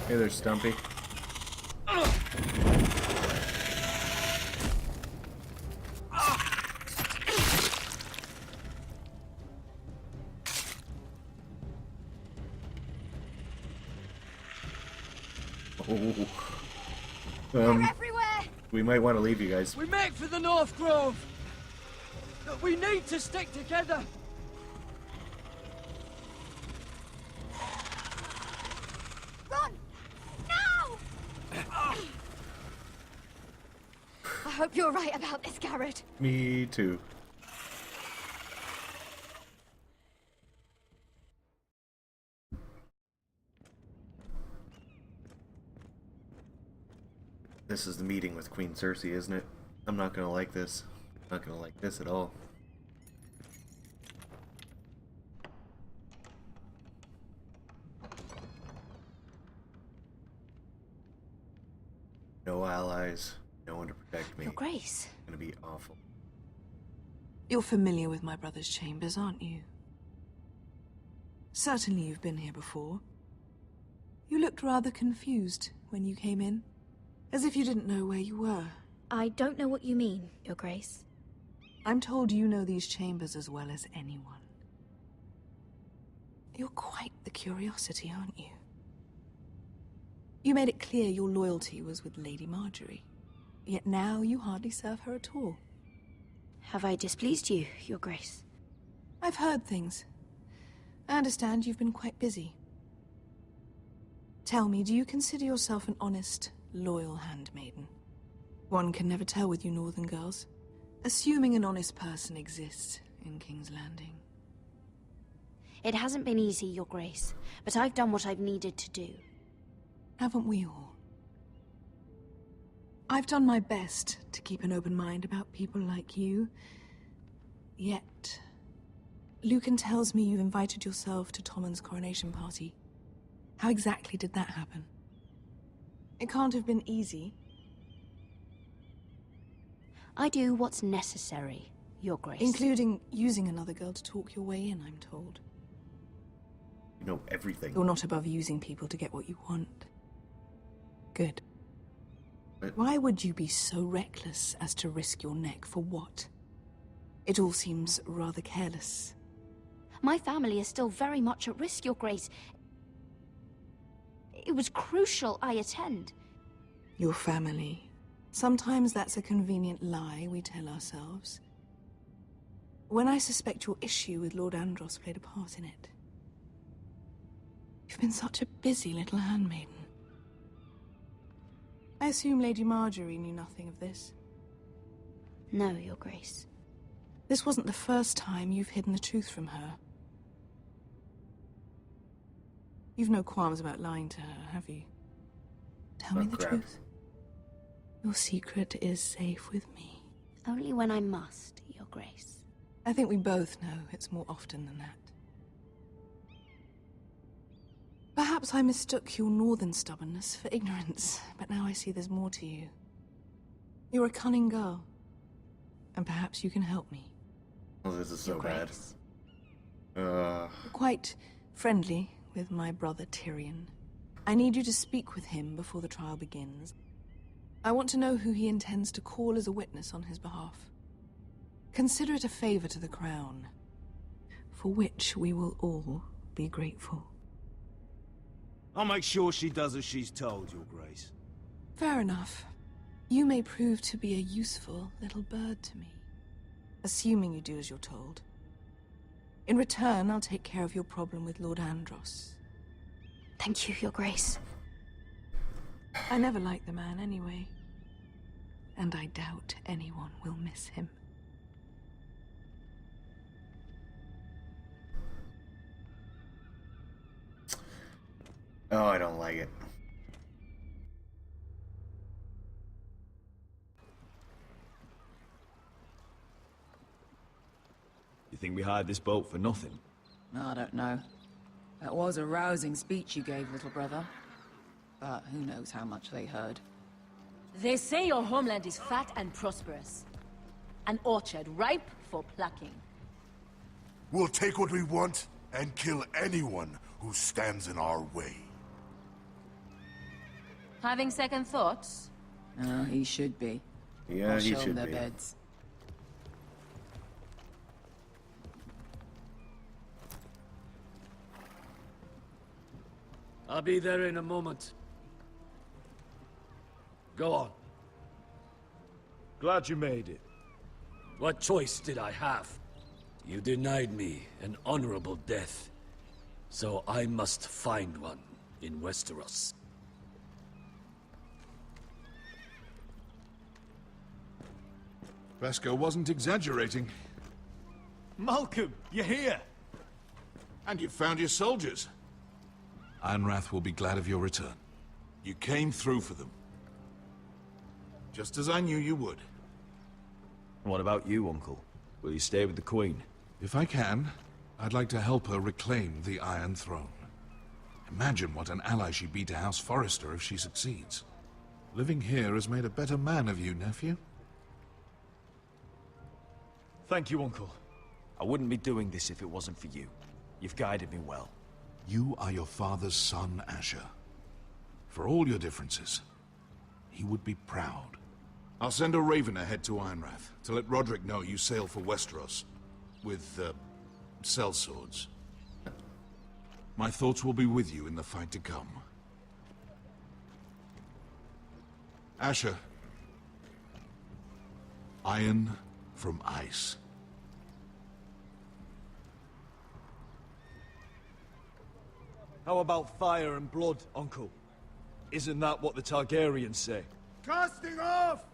Hey there, Stumpy. Oh. They're everywhere! We might want to leave you guys. We make for the North Grove! But we need to stick together! Run! Now! I hope you're right about this, Garrett. Me too. This is the meeting with Queen Cersei, isn't it? I'm not gonna like this. I'm not gonna like this at all. No allies, no one to protect me. Your Grace. It's gonna be awful. You're familiar with my brother's chambers, aren't you? Certainly you've been here before. You looked rather confused when you came in, as if you didn't know where you were. I don't know what you mean, Your Grace. I'm told you know these chambers as well as anyone. You're quite the curiosity, aren't you? You made it clear your loyalty was with Lady Marjorie, yet now you hardly serve her at all. Have I displeased you, Your Grace? I've heard things. I understand you've been quite busy. Tell me, do you consider yourself an honest, loyal handmaiden? One can never tell with you northern girls. Assuming an honest person exists in King's Landing. It hasn't been easy, Your Grace, but I've done what I've needed to do. Haven't we all? I've done my best to keep an open mind about people like you. Yet, Lucan tells me you invited yourself to Tommen's coronation party. How exactly did that happen? It can't have been easy. I do what's necessary, Your Grace. Including using another girl to talk your way in, I'm told. You know everything. You're not above using people to get what you want. Good. But why would you be so reckless as to risk your neck for what? It all seems rather careless. My family is still very much at risk, Your Grace. It was crucial I attend. Your family. Sometimes that's a convenient lie we tell ourselves. When I suspect your issue with Lord Andros played a part in it. You've been such a busy little handmaiden. I assume Lady Marjorie knew nothing of this. No, Your Grace. This wasn't the first time you've hidden the truth from her. You've no qualms about lying to her, have you? Tell me the truth. Your secret is safe with me. Only when I must, Your Grace. I think we both know it's more often than that. Perhaps I mistook your northern stubbornness for ignorance, but now I see there's more to you. You're a cunning girl, and perhaps you can help me. Oh, this is so bad. You're quite friendly with my brother Tyrion. I need you to speak with him before the trial begins. I want to know who he intends to call as a witness on his behalf. Consider it a favor to the crown, for which we will all be grateful. I'll make sure she does as she's told, Your Grace. Fair enough. You may prove to be a useful little bird to me, assuming you do as you're told. In return, I'll take care of your problem with Lord Andros. Thank you, Your Grace. I never liked the man anyway, and I doubt anyone will miss him. Oh, I don't like it. You think we hired this boat for nothing? I don't know. That was a rousing speech you gave, little brother. But who knows how much they heard. They say your homeland is fat and prosperous. An orchard ripe for plucking. We'll take what we want and kill anyone who stands in our way. Having second thoughts? Oh, he should be. Yeah, I'll he show 'em should their be. beds. I'll be there in a moment. Go on. Glad you made it. What choice did I have? You denied me an honorable death, so I must find one in Westeros. Vesco wasn't exaggerating. Malcolm, you're here! And you found your soldiers. Ironrath will be glad of your return. You came through for them. Just as I knew you would. What about you, Uncle? Will you stay with the Queen? If I can, I'd like to help her reclaim the Iron Throne. Imagine what an ally she'd be to House Forrester if she succeeds. Living here has made a better man of you, nephew. Thank you, Uncle. I wouldn't be doing this if it wasn't for you. You've guided me well. You are your father's son, Asher. For all your differences, he would be proud. I'll send a raven ahead to Ironrath to let Roderick know you sail for Westeros with, sellswords. My thoughts will be with you in the fight to come. Asher. Iron from ice. How about fire and blood, Uncle? Isn't that what the Targaryens say? Casting off!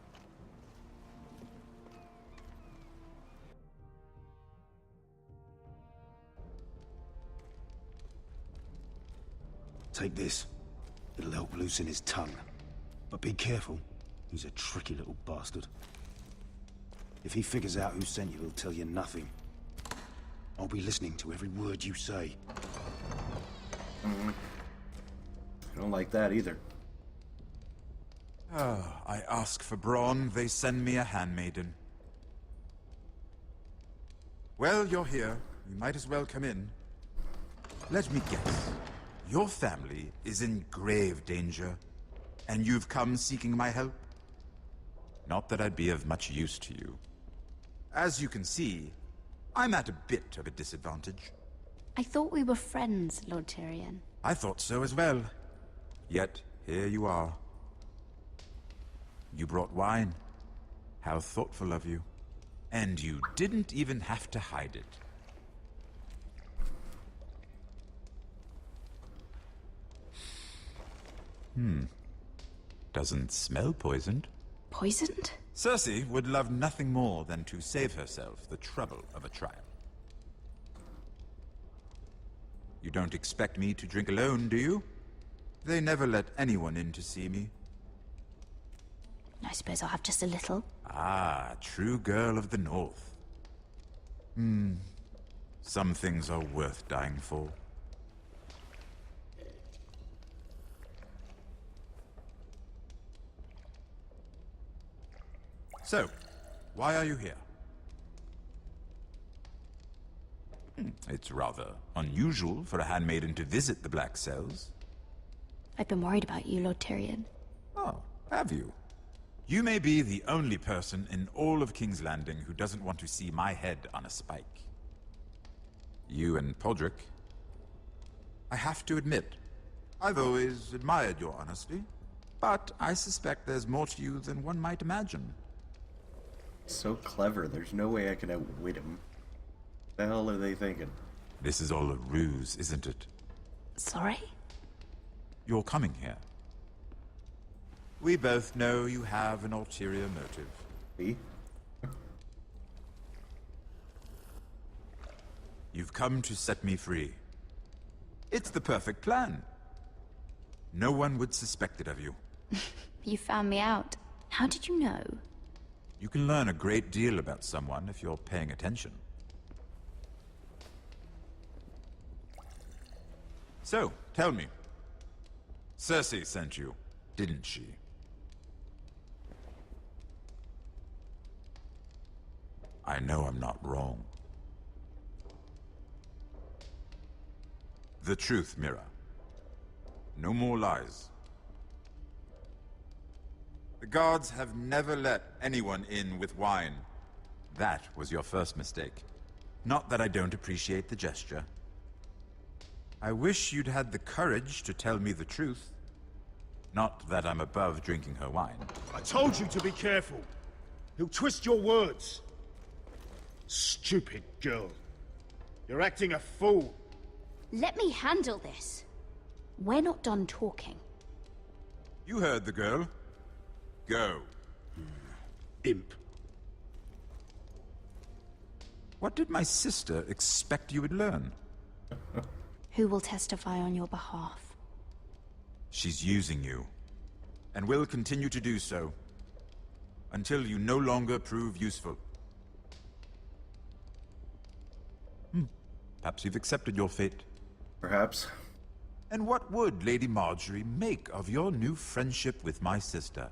Take this. It'll help loosen his tongue. But be careful. He's a tricky little bastard. If he figures out who sent you, he'll tell you nothing. I'll be listening to every word you say. I don't like that either. I ask for brawn, they send me a handmaiden. Well, you're here. You might as well come in. Let me guess. Your family is in grave danger, and you've come seeking my help? Not that I'd be of much use to you. As you can see, I'm at a bit of a disadvantage. I thought we were friends, Lord Tyrion. I thought so as well. Yet, here you are. You brought wine. How thoughtful of you. And you didn't even have to hide it. Doesn't smell poisoned. Poisoned? Cersei would love nothing more than to save herself the trouble of a trial. You don't expect me to drink alone, do you? They never let anyone in to see me. I suppose I'll have just a little. Ah, true girl of the North. Some things are worth dying for. So, why are you here? It's rather unusual for a handmaiden to visit the Black Cells. I've been worried about you, Lord Tyrion. Oh, have you? You may be the only person in all of King's Landing who doesn't want to see my head on a spike. You and Podrick. I have to admit, I've always admired your honesty, but I suspect there's more to you than one might imagine. So clever, there's no way I can outwit him. The hell are they thinking? This is all a ruse, isn't it? Sorry? You're coming here. We both know you have an ulterior motive. Me? You've come to set me free. It's the perfect plan. No one would suspect it of you. You found me out. How did you know? You can learn a great deal about someone if you're paying attention. So, tell me. Cersei sent you, didn't she? I know I'm not wrong. The truth, Mira. No more lies. The guards have never let anyone in with wine. That was your first mistake. Not that I don't appreciate the gesture. I wish you'd had the courage to tell me the truth. Not that I'm above drinking her wine. I told you to be careful. He'll twist your words. Stupid girl. You're acting a fool. Let me handle this. We're not done talking. You heard the girl. Go. Imp. What did my sister expect you would learn? Who will testify on your behalf? She's using you, and will continue to do so, until you no longer prove useful. Perhaps you've accepted your fate. Perhaps. And what would Lady Marjorie make of your new friendship with my sister?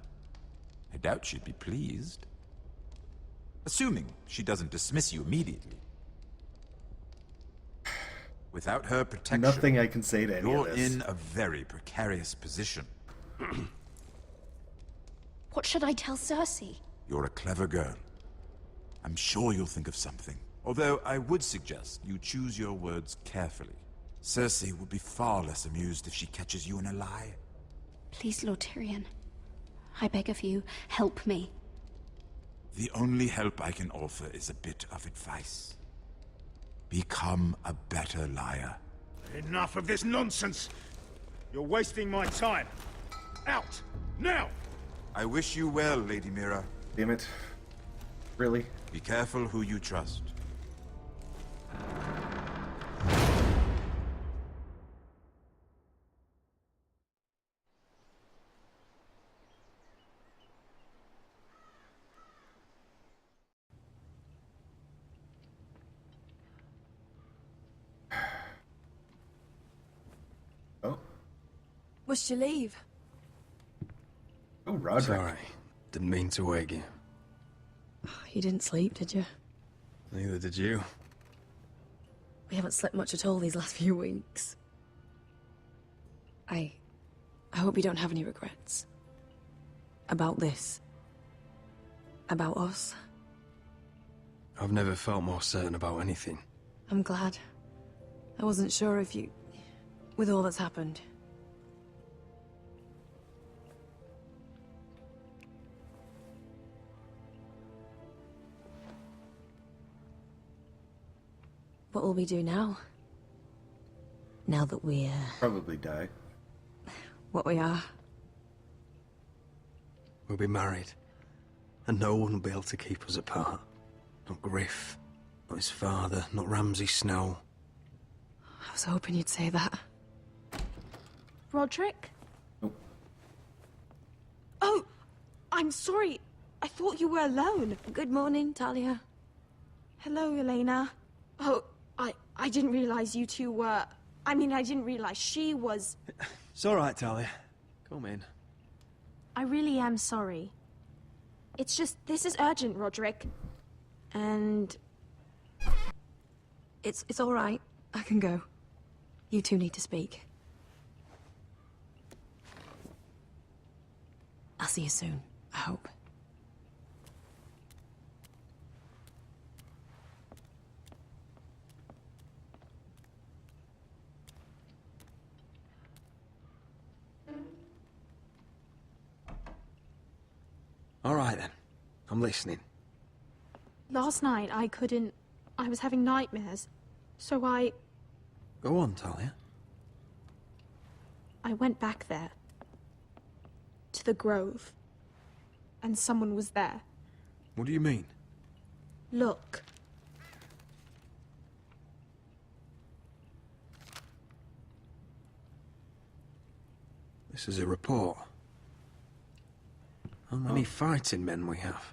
I doubt she'd be pleased. Assuming she doesn't dismiss you immediately. Without her protection, Nothing I can say to any you're of this. in a very precarious position. What should I tell Cersei? You're a clever girl. I'm sure you'll think of something. Although I would suggest you choose your words carefully. Cersei would be far less amused if she catches you in a lie. Please, Lord Tyrion. I beg of you, help me. The only help I can offer is a bit of advice. Become a better liar. Enough of this nonsense! You're wasting my time. Out! Now! I wish you well, Lady Mira. Damn it. Really? Be careful who you trust. Must you leave? Oh, Roderick. Sorry. Didn't mean to wake you. You didn't sleep, did you? Neither did you. We haven't slept much at all these last few weeks. I hope you don't have any regrets. About this. About us. I've never felt more certain about anything. I'm glad. I wasn't sure if you... with all that's happened. What will we do now? Now that we're... Probably die. what we are. We'll be married. And no one will be able to keep us apart. Not Griff, not his father, not Ramsay Snow. I was hoping you'd say that. Roderick? Nope. Oh! I'm sorry. I thought you were alone. Good morning, Talia. Hello, Elena. Oh, I didn't realize you two were... I mean, I didn't realize she was... It's all right, Talia. Come in. I really am sorry. It's just, this is urgent, Roderick. And... It's all right. I can go. You two need to speak. I'll see you soon, I hope. All right, then. I'm listening. last night I couldn't... I was having nightmares. So I Go on, Talia. went back there. To the grove. And someone was there. What do you mean? Look. This is a report. How many fighting men we have?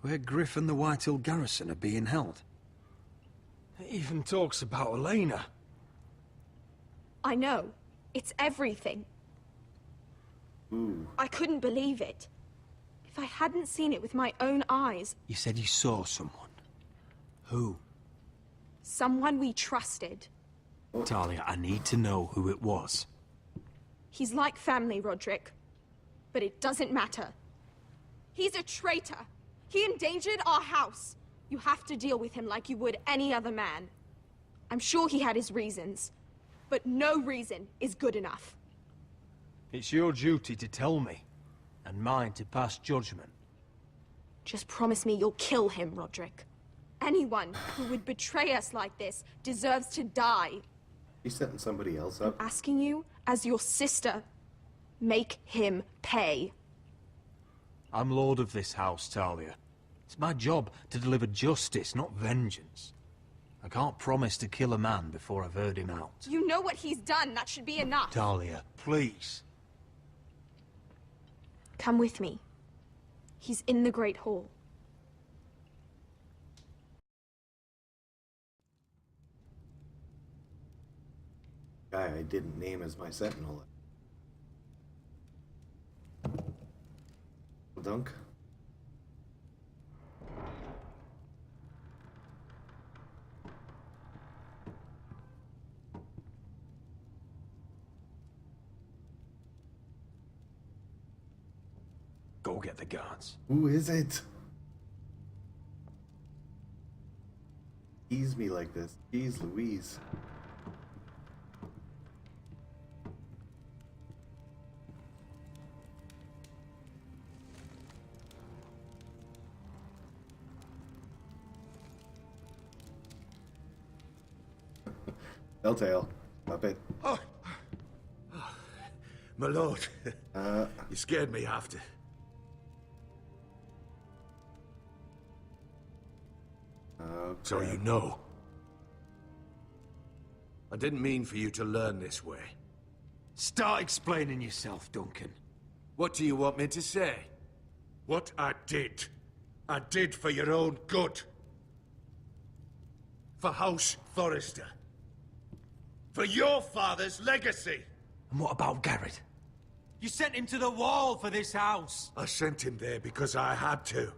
Where Griff and the Whitehill garrison are being held. It even talks about Elena. I know. It's everything. I couldn't believe it. If I hadn't seen it with my own eyes, You said you saw someone. Who? someone we trusted. Talia, I need to know who it was. He's like family, Roderick. but it doesn't matter. He's a traitor. He endangered our house. You have to deal with him like you would any other man. I'm sure he had his reasons, but no reason is good enough. It's your duty to tell me, and mine to pass judgment. Just promise me you'll kill him, Roderick. Anyone who would betray us like this deserves to die. He's setting somebody else up. I'm asking you, as your sister, make him pay. I'm lord of this house, Talia. It's my job to deliver justice, not vengeance. I can't promise to kill a man before I've heard him out. You know what he's done. That should be enough. Talia, please. Come with me. He's in the Great Hall. Guy I didn't name as my sentinel. Dunk. Go get the guards. Who is it? Tease me like this. Jeez Louise. Telltale. Stop it. Oh. My lord. You scared me after. So you know. I didn't mean for you to learn this way. Start explaining yourself, Duncan. What do you want me to say? What I did for your own good. For House Forrester. For your father's legacy. And what about Garrett? You sent him to the wall for this house. I sent him there because I had to.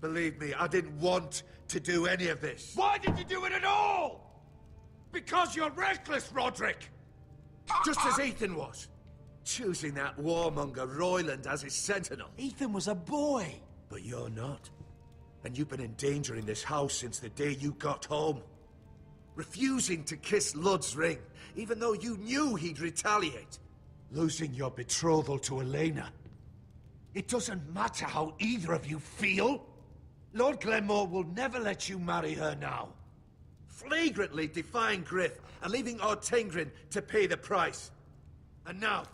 Believe me, I didn't want to do any of this. Why did you do it at all? Because you're reckless, Roderick! Just as Ethan was. Choosing that warmonger Royland as his sentinel. Ethan was a boy. But you're not. And you've been endangering this house since the day you got home. Refusing to kiss Lud's ring, even though you knew he'd retaliate. Losing your betrothal to Elena. It doesn't matter how either of you feel. Lord Glenmore will never let you marry her now. Flagrantly defying Griff and leaving Ortengrin to pay the price. And now,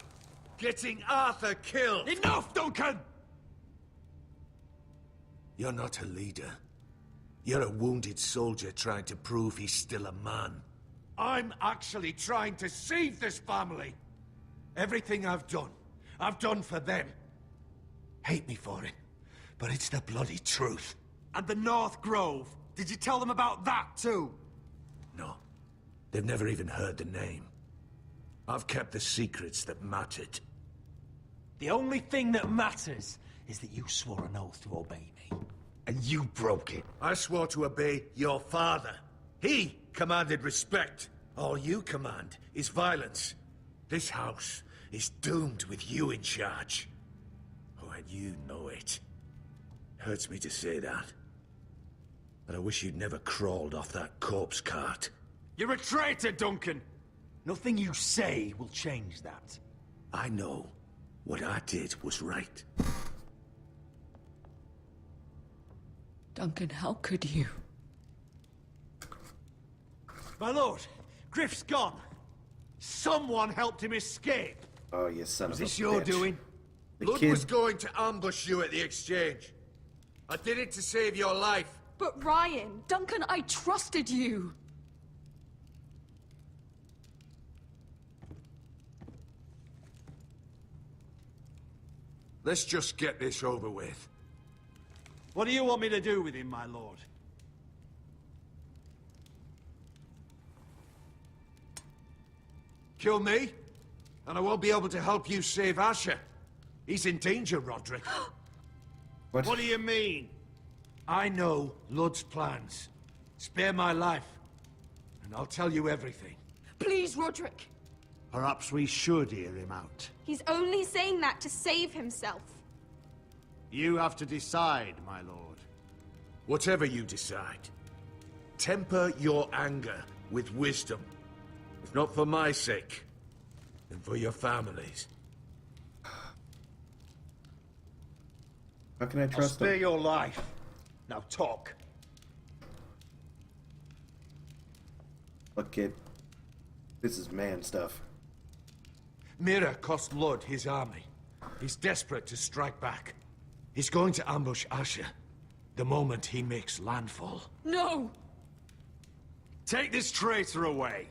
getting Arthur killed. Enough, Duncan! You're not a leader. You're a wounded soldier trying to prove he's still a man. I'm actually trying to save this family. Everything I've done for them. Hate me for it, but it's the bloody truth. And the North Grove? Did you tell them about that too? No. They've never even heard the name. I've kept the secrets that mattered. The only thing that matters is that you swore an oath to obey me. And you broke it. I swore to obey your father. He commanded respect. All you command is violence. This house is doomed with you in charge. Oh, and you know it. Hurts me to say that. But I wish you'd never crawled off that corpse cart. You're a traitor, Duncan! Nothing you say will change that. I know what I did was right. Duncan, how could you? My lord, Griff's gone. Someone helped him escape. Oh, you son of a bitch. Was this your doing? Blood was going to ambush you at the exchange. I did it to save your life. But Ryan... Duncan, I trusted you! Let's just get this over with. What do you want me to do with him, my lord? Kill me, and I won't be able to help you save Asher. He's in danger, Roderick. What do you mean? I know Lud's plans. Spare my life, and I'll tell you everything. Please, Roderick! Perhaps we should hear him out. He's only saying that to save himself. You have to decide, my lord. Whatever you decide, temper your anger with wisdom. If not for my sake, then for your families. How can I I'll trust spare him? your life. Now talk. Look, kid. This is man stuff. Mira cost Lud his army. He's desperate to strike back. He's going to ambush Asher the moment he makes landfall. No! Take this traitor away.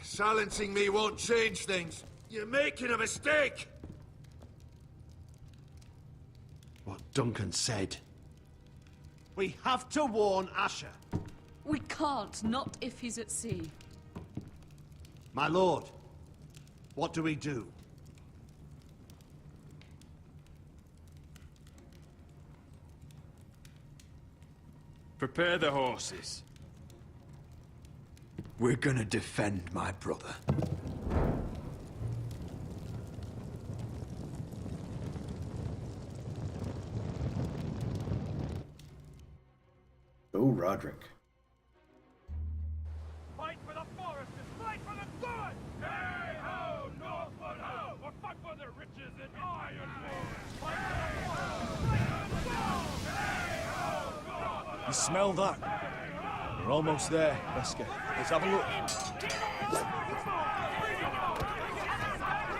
Silencing me won't change things. You're making a mistake! What Duncan said. We have to warn Asher. We can't, not if he's at sea. My lord, what do we do? Prepare the horses. We're gonna defend my brother. Go, Roderick. Fight for the forest and fight for the sword! Hey ho, Northwood ho! Or fight for the riches in Ironwood! You smell that? We're almost there, Wesker. Let's have a look.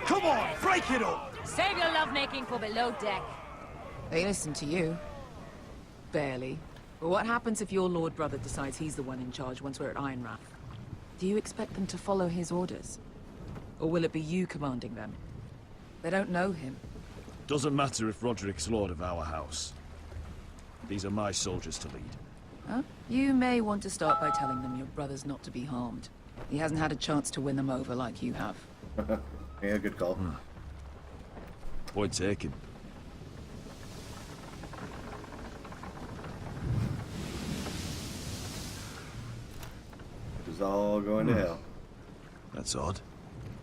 Come on, break it up! Save your lovemaking for below deck. They listen to you. Barely. But what happens if your lord brother decides he's the one in charge once we're at Ironrath? Do you expect them to follow his orders? Or will it be you commanding them? They don't know him. Doesn't matter if Roderick's lord of our house. These are my soldiers to lead. Huh? You may want to start by telling them your brother's not to be harmed. He hasn't had a chance to win them over like you have. Yeah, good call. Point taken. It's all going to hell. That's odd.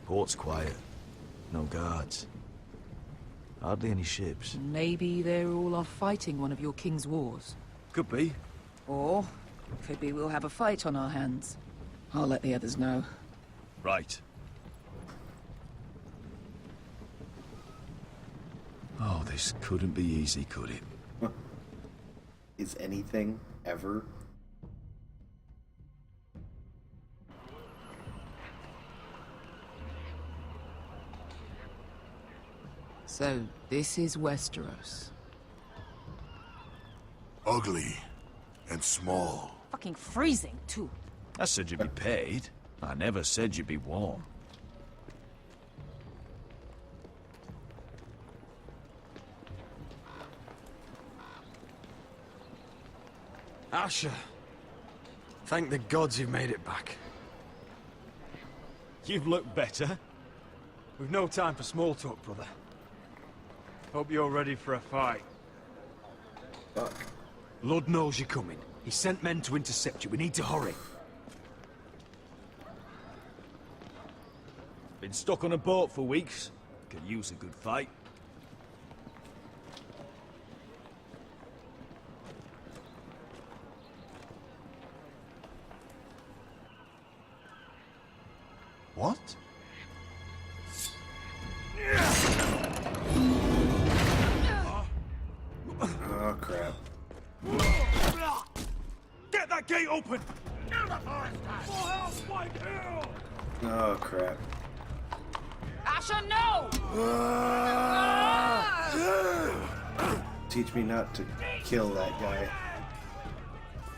Port's quiet. No guards. Hardly any ships. Maybe they're all off fighting one of your king's wars. Could be. Or, could be we'll have a fight on our hands. I'll let the others know. Right. Oh, this couldn't be easy, could it? Is anything ever? So, this is Westeros. Ugly and small. Fucking freezing, too. I said you'd be paid. I never said you'd be warm. Asher, thank the gods you've made it back. You've looked better. We've no time for small talk, brother. Hope you're ready for a fight. Fuck. Lord knows you're coming. He sent men to intercept you. We need to hurry. Been stuck on a boat for weeks. Could use a good fight. What? Oh, crap. Get that gate open! For help, White Hill! Oh, crap. Asher, no! Teach me not to kill that guy.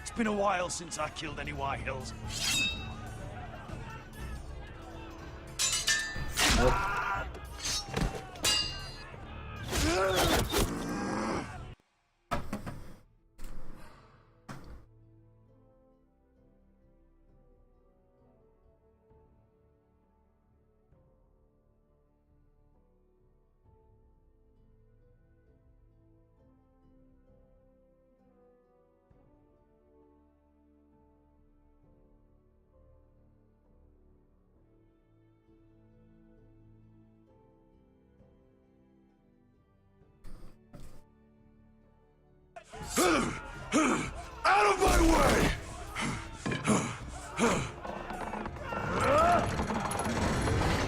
It's been a while since I killed any White Hills. Out of my way!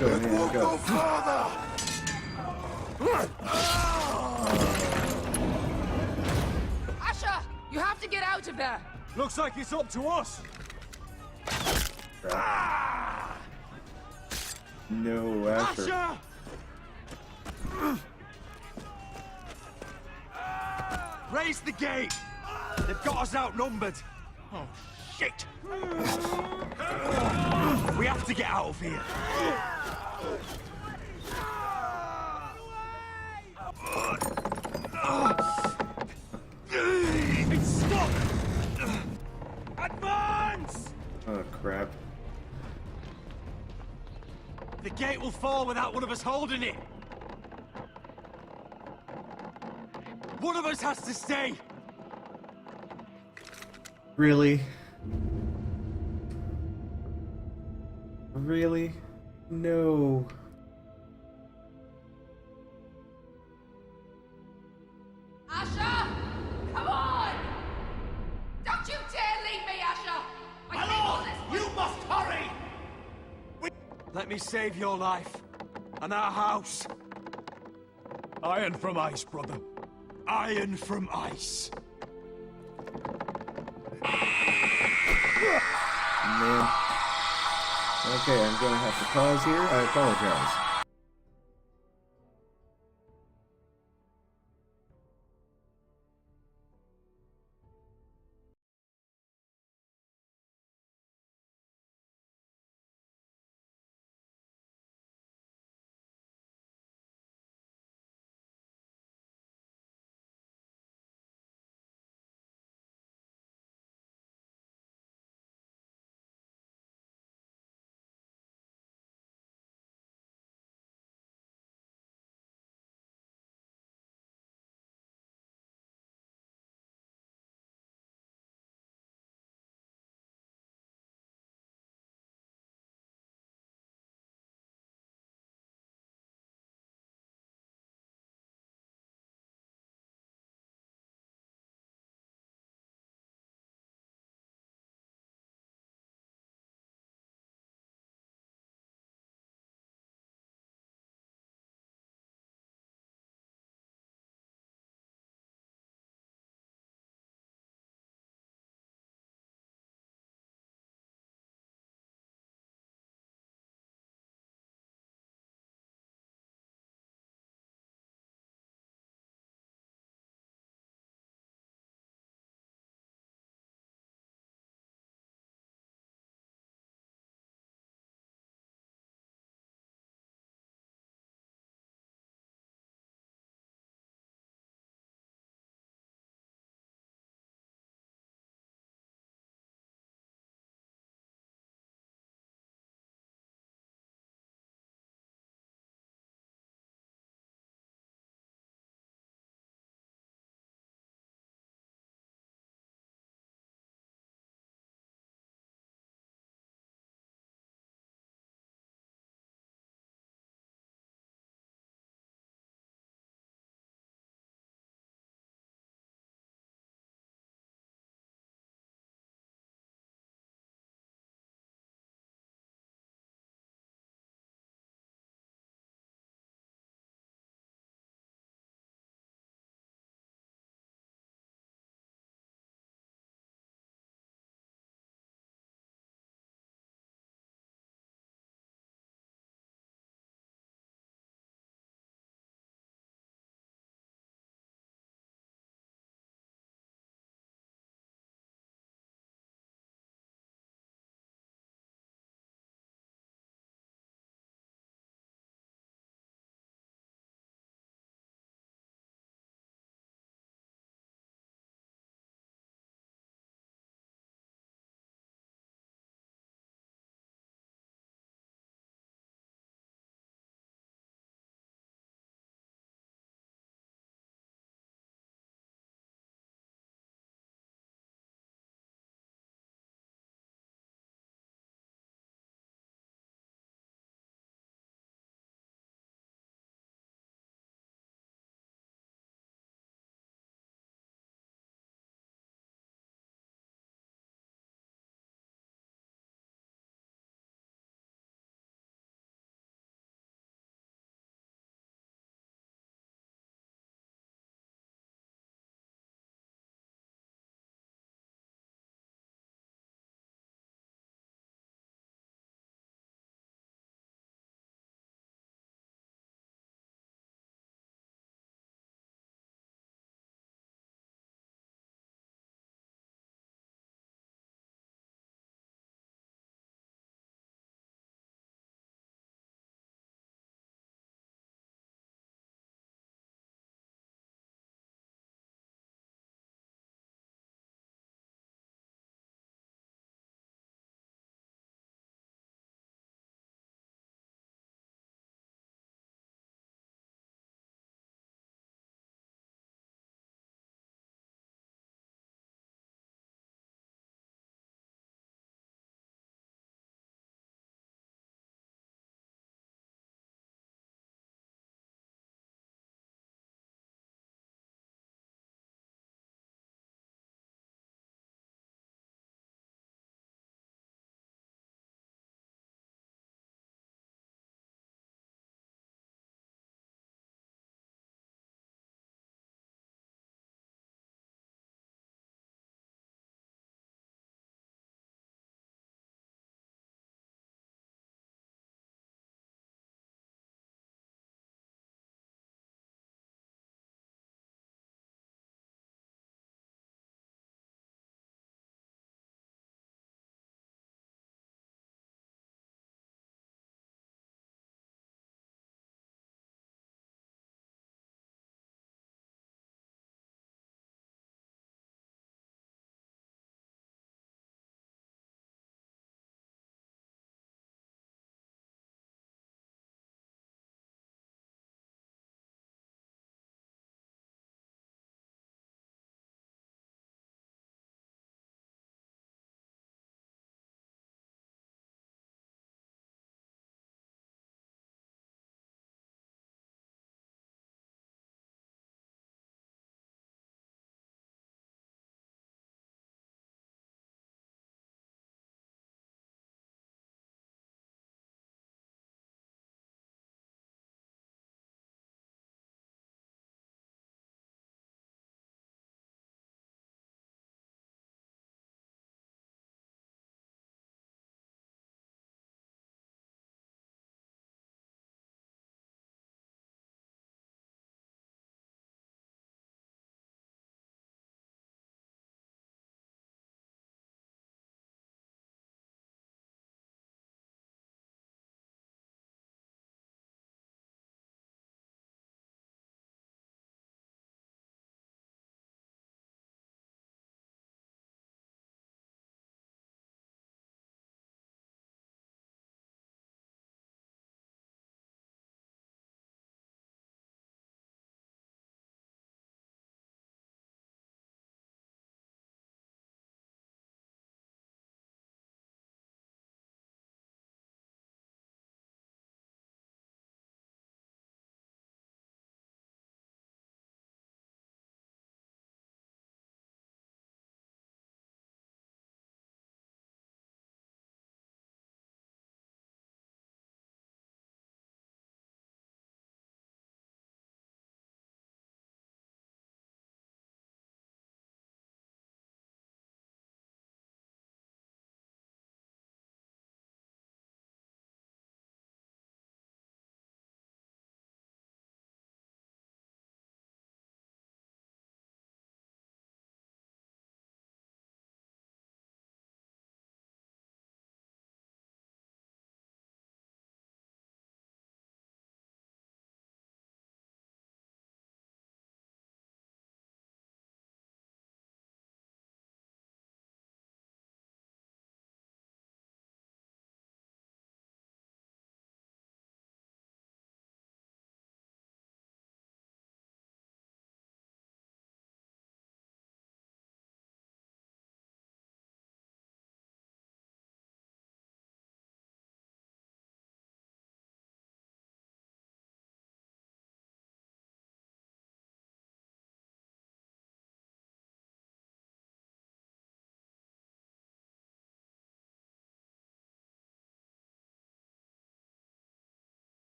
Go, It man, won't go. go farther! Asher, you have to get out of there. Looks like it's up to us. No, Asher. Asher! Raise the gate! They've got us outnumbered. Oh, shit! We have to get out of here. It's stuck! Advance! Oh, crap. The gate will fall without one of us holding it. One of us has to stay. Really? Really? No. Asher! Come on! Don't you dare leave me, Asher! My lord, you must hurry! Let me save your life and our house. Iron from ice, brother. Iron from ice. Man. Okay, I'm gonna have to pause here. I apologize.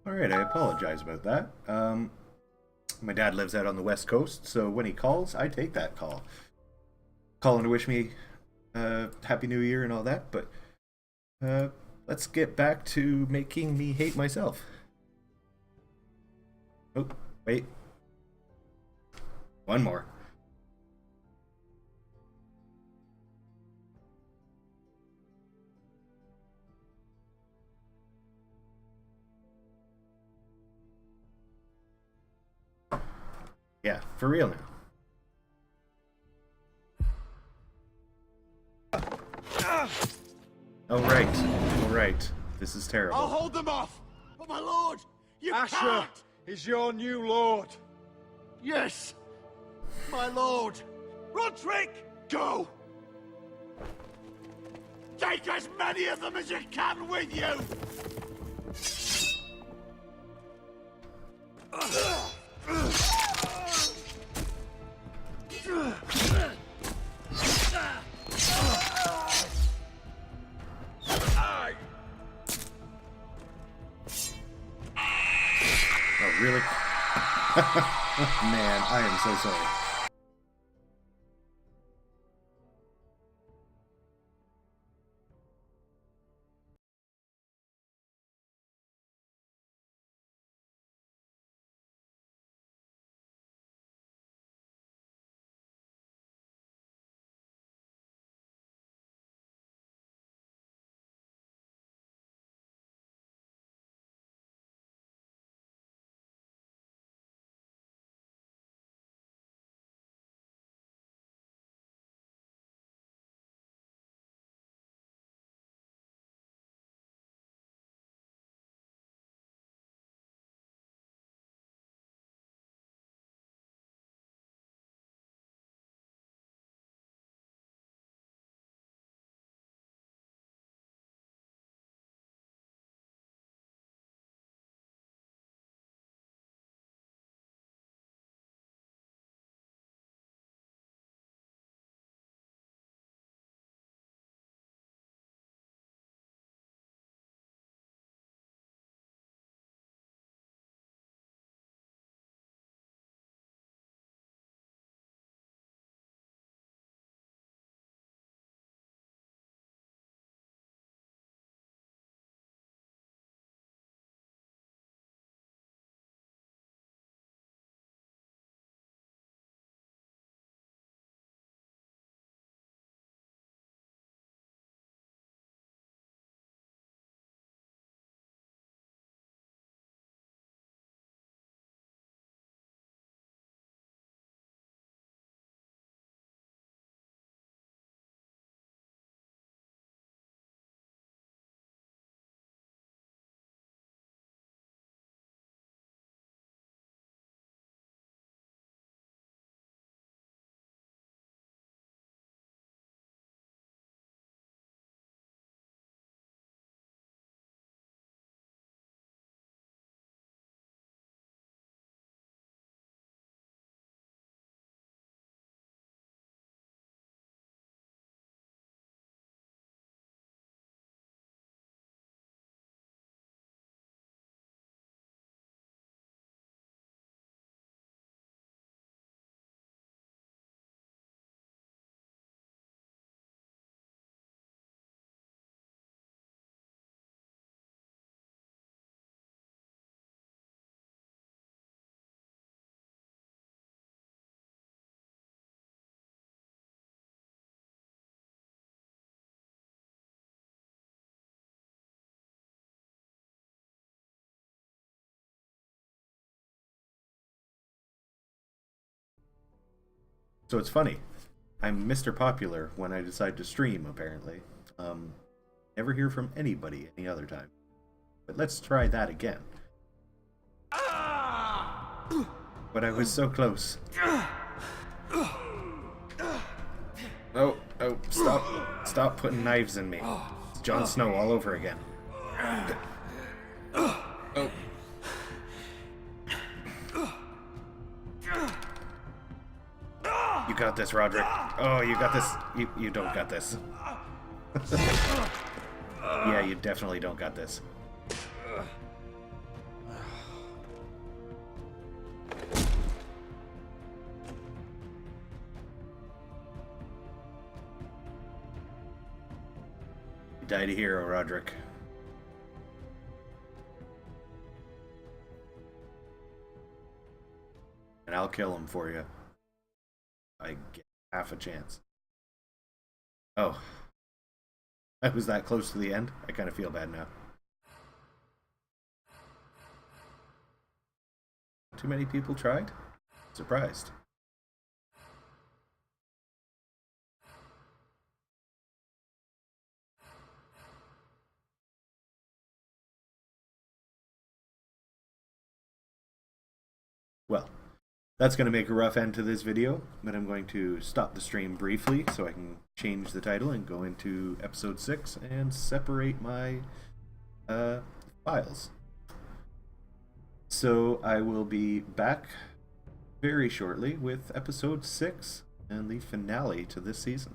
Alright, I apologize about that. My dad lives out on the West Coast, so when he calls, I take that call. Calling to wish me Happy New Year and all that, but let's get back to making me hate myself. Oh, wait. One more. Yeah, for real now. Oh right. This is terrible. I'll hold them off! But my lord, you Asher can't! is your new lord. Yes, my lord. Roderick, go! Take as many of them as you can with you! Oh, really? Man, I am so sorry. So it's funny. I'm Mr. Popular when I decide to stream, apparently. Never hear from anybody any other time. But let's try that again. But I was so close. Oh, stop putting knives in me. It's Jon Snow all over again. Oh. You got this, Roderick. Oh, you got this. You don't got this. Yeah, you definitely don't got this. Died a hero, Roderick. And I'll kill him for you. I get half a chance. Oh. I was that close to the end. I kind of feel bad now. Too many people tried? Surprised. Well, that's going to make a rough end to this video, but I'm going to stop the stream briefly so I can change the title and go into episode 6 and separate my files. So I will be back very shortly with episode 6 and the finale to this season.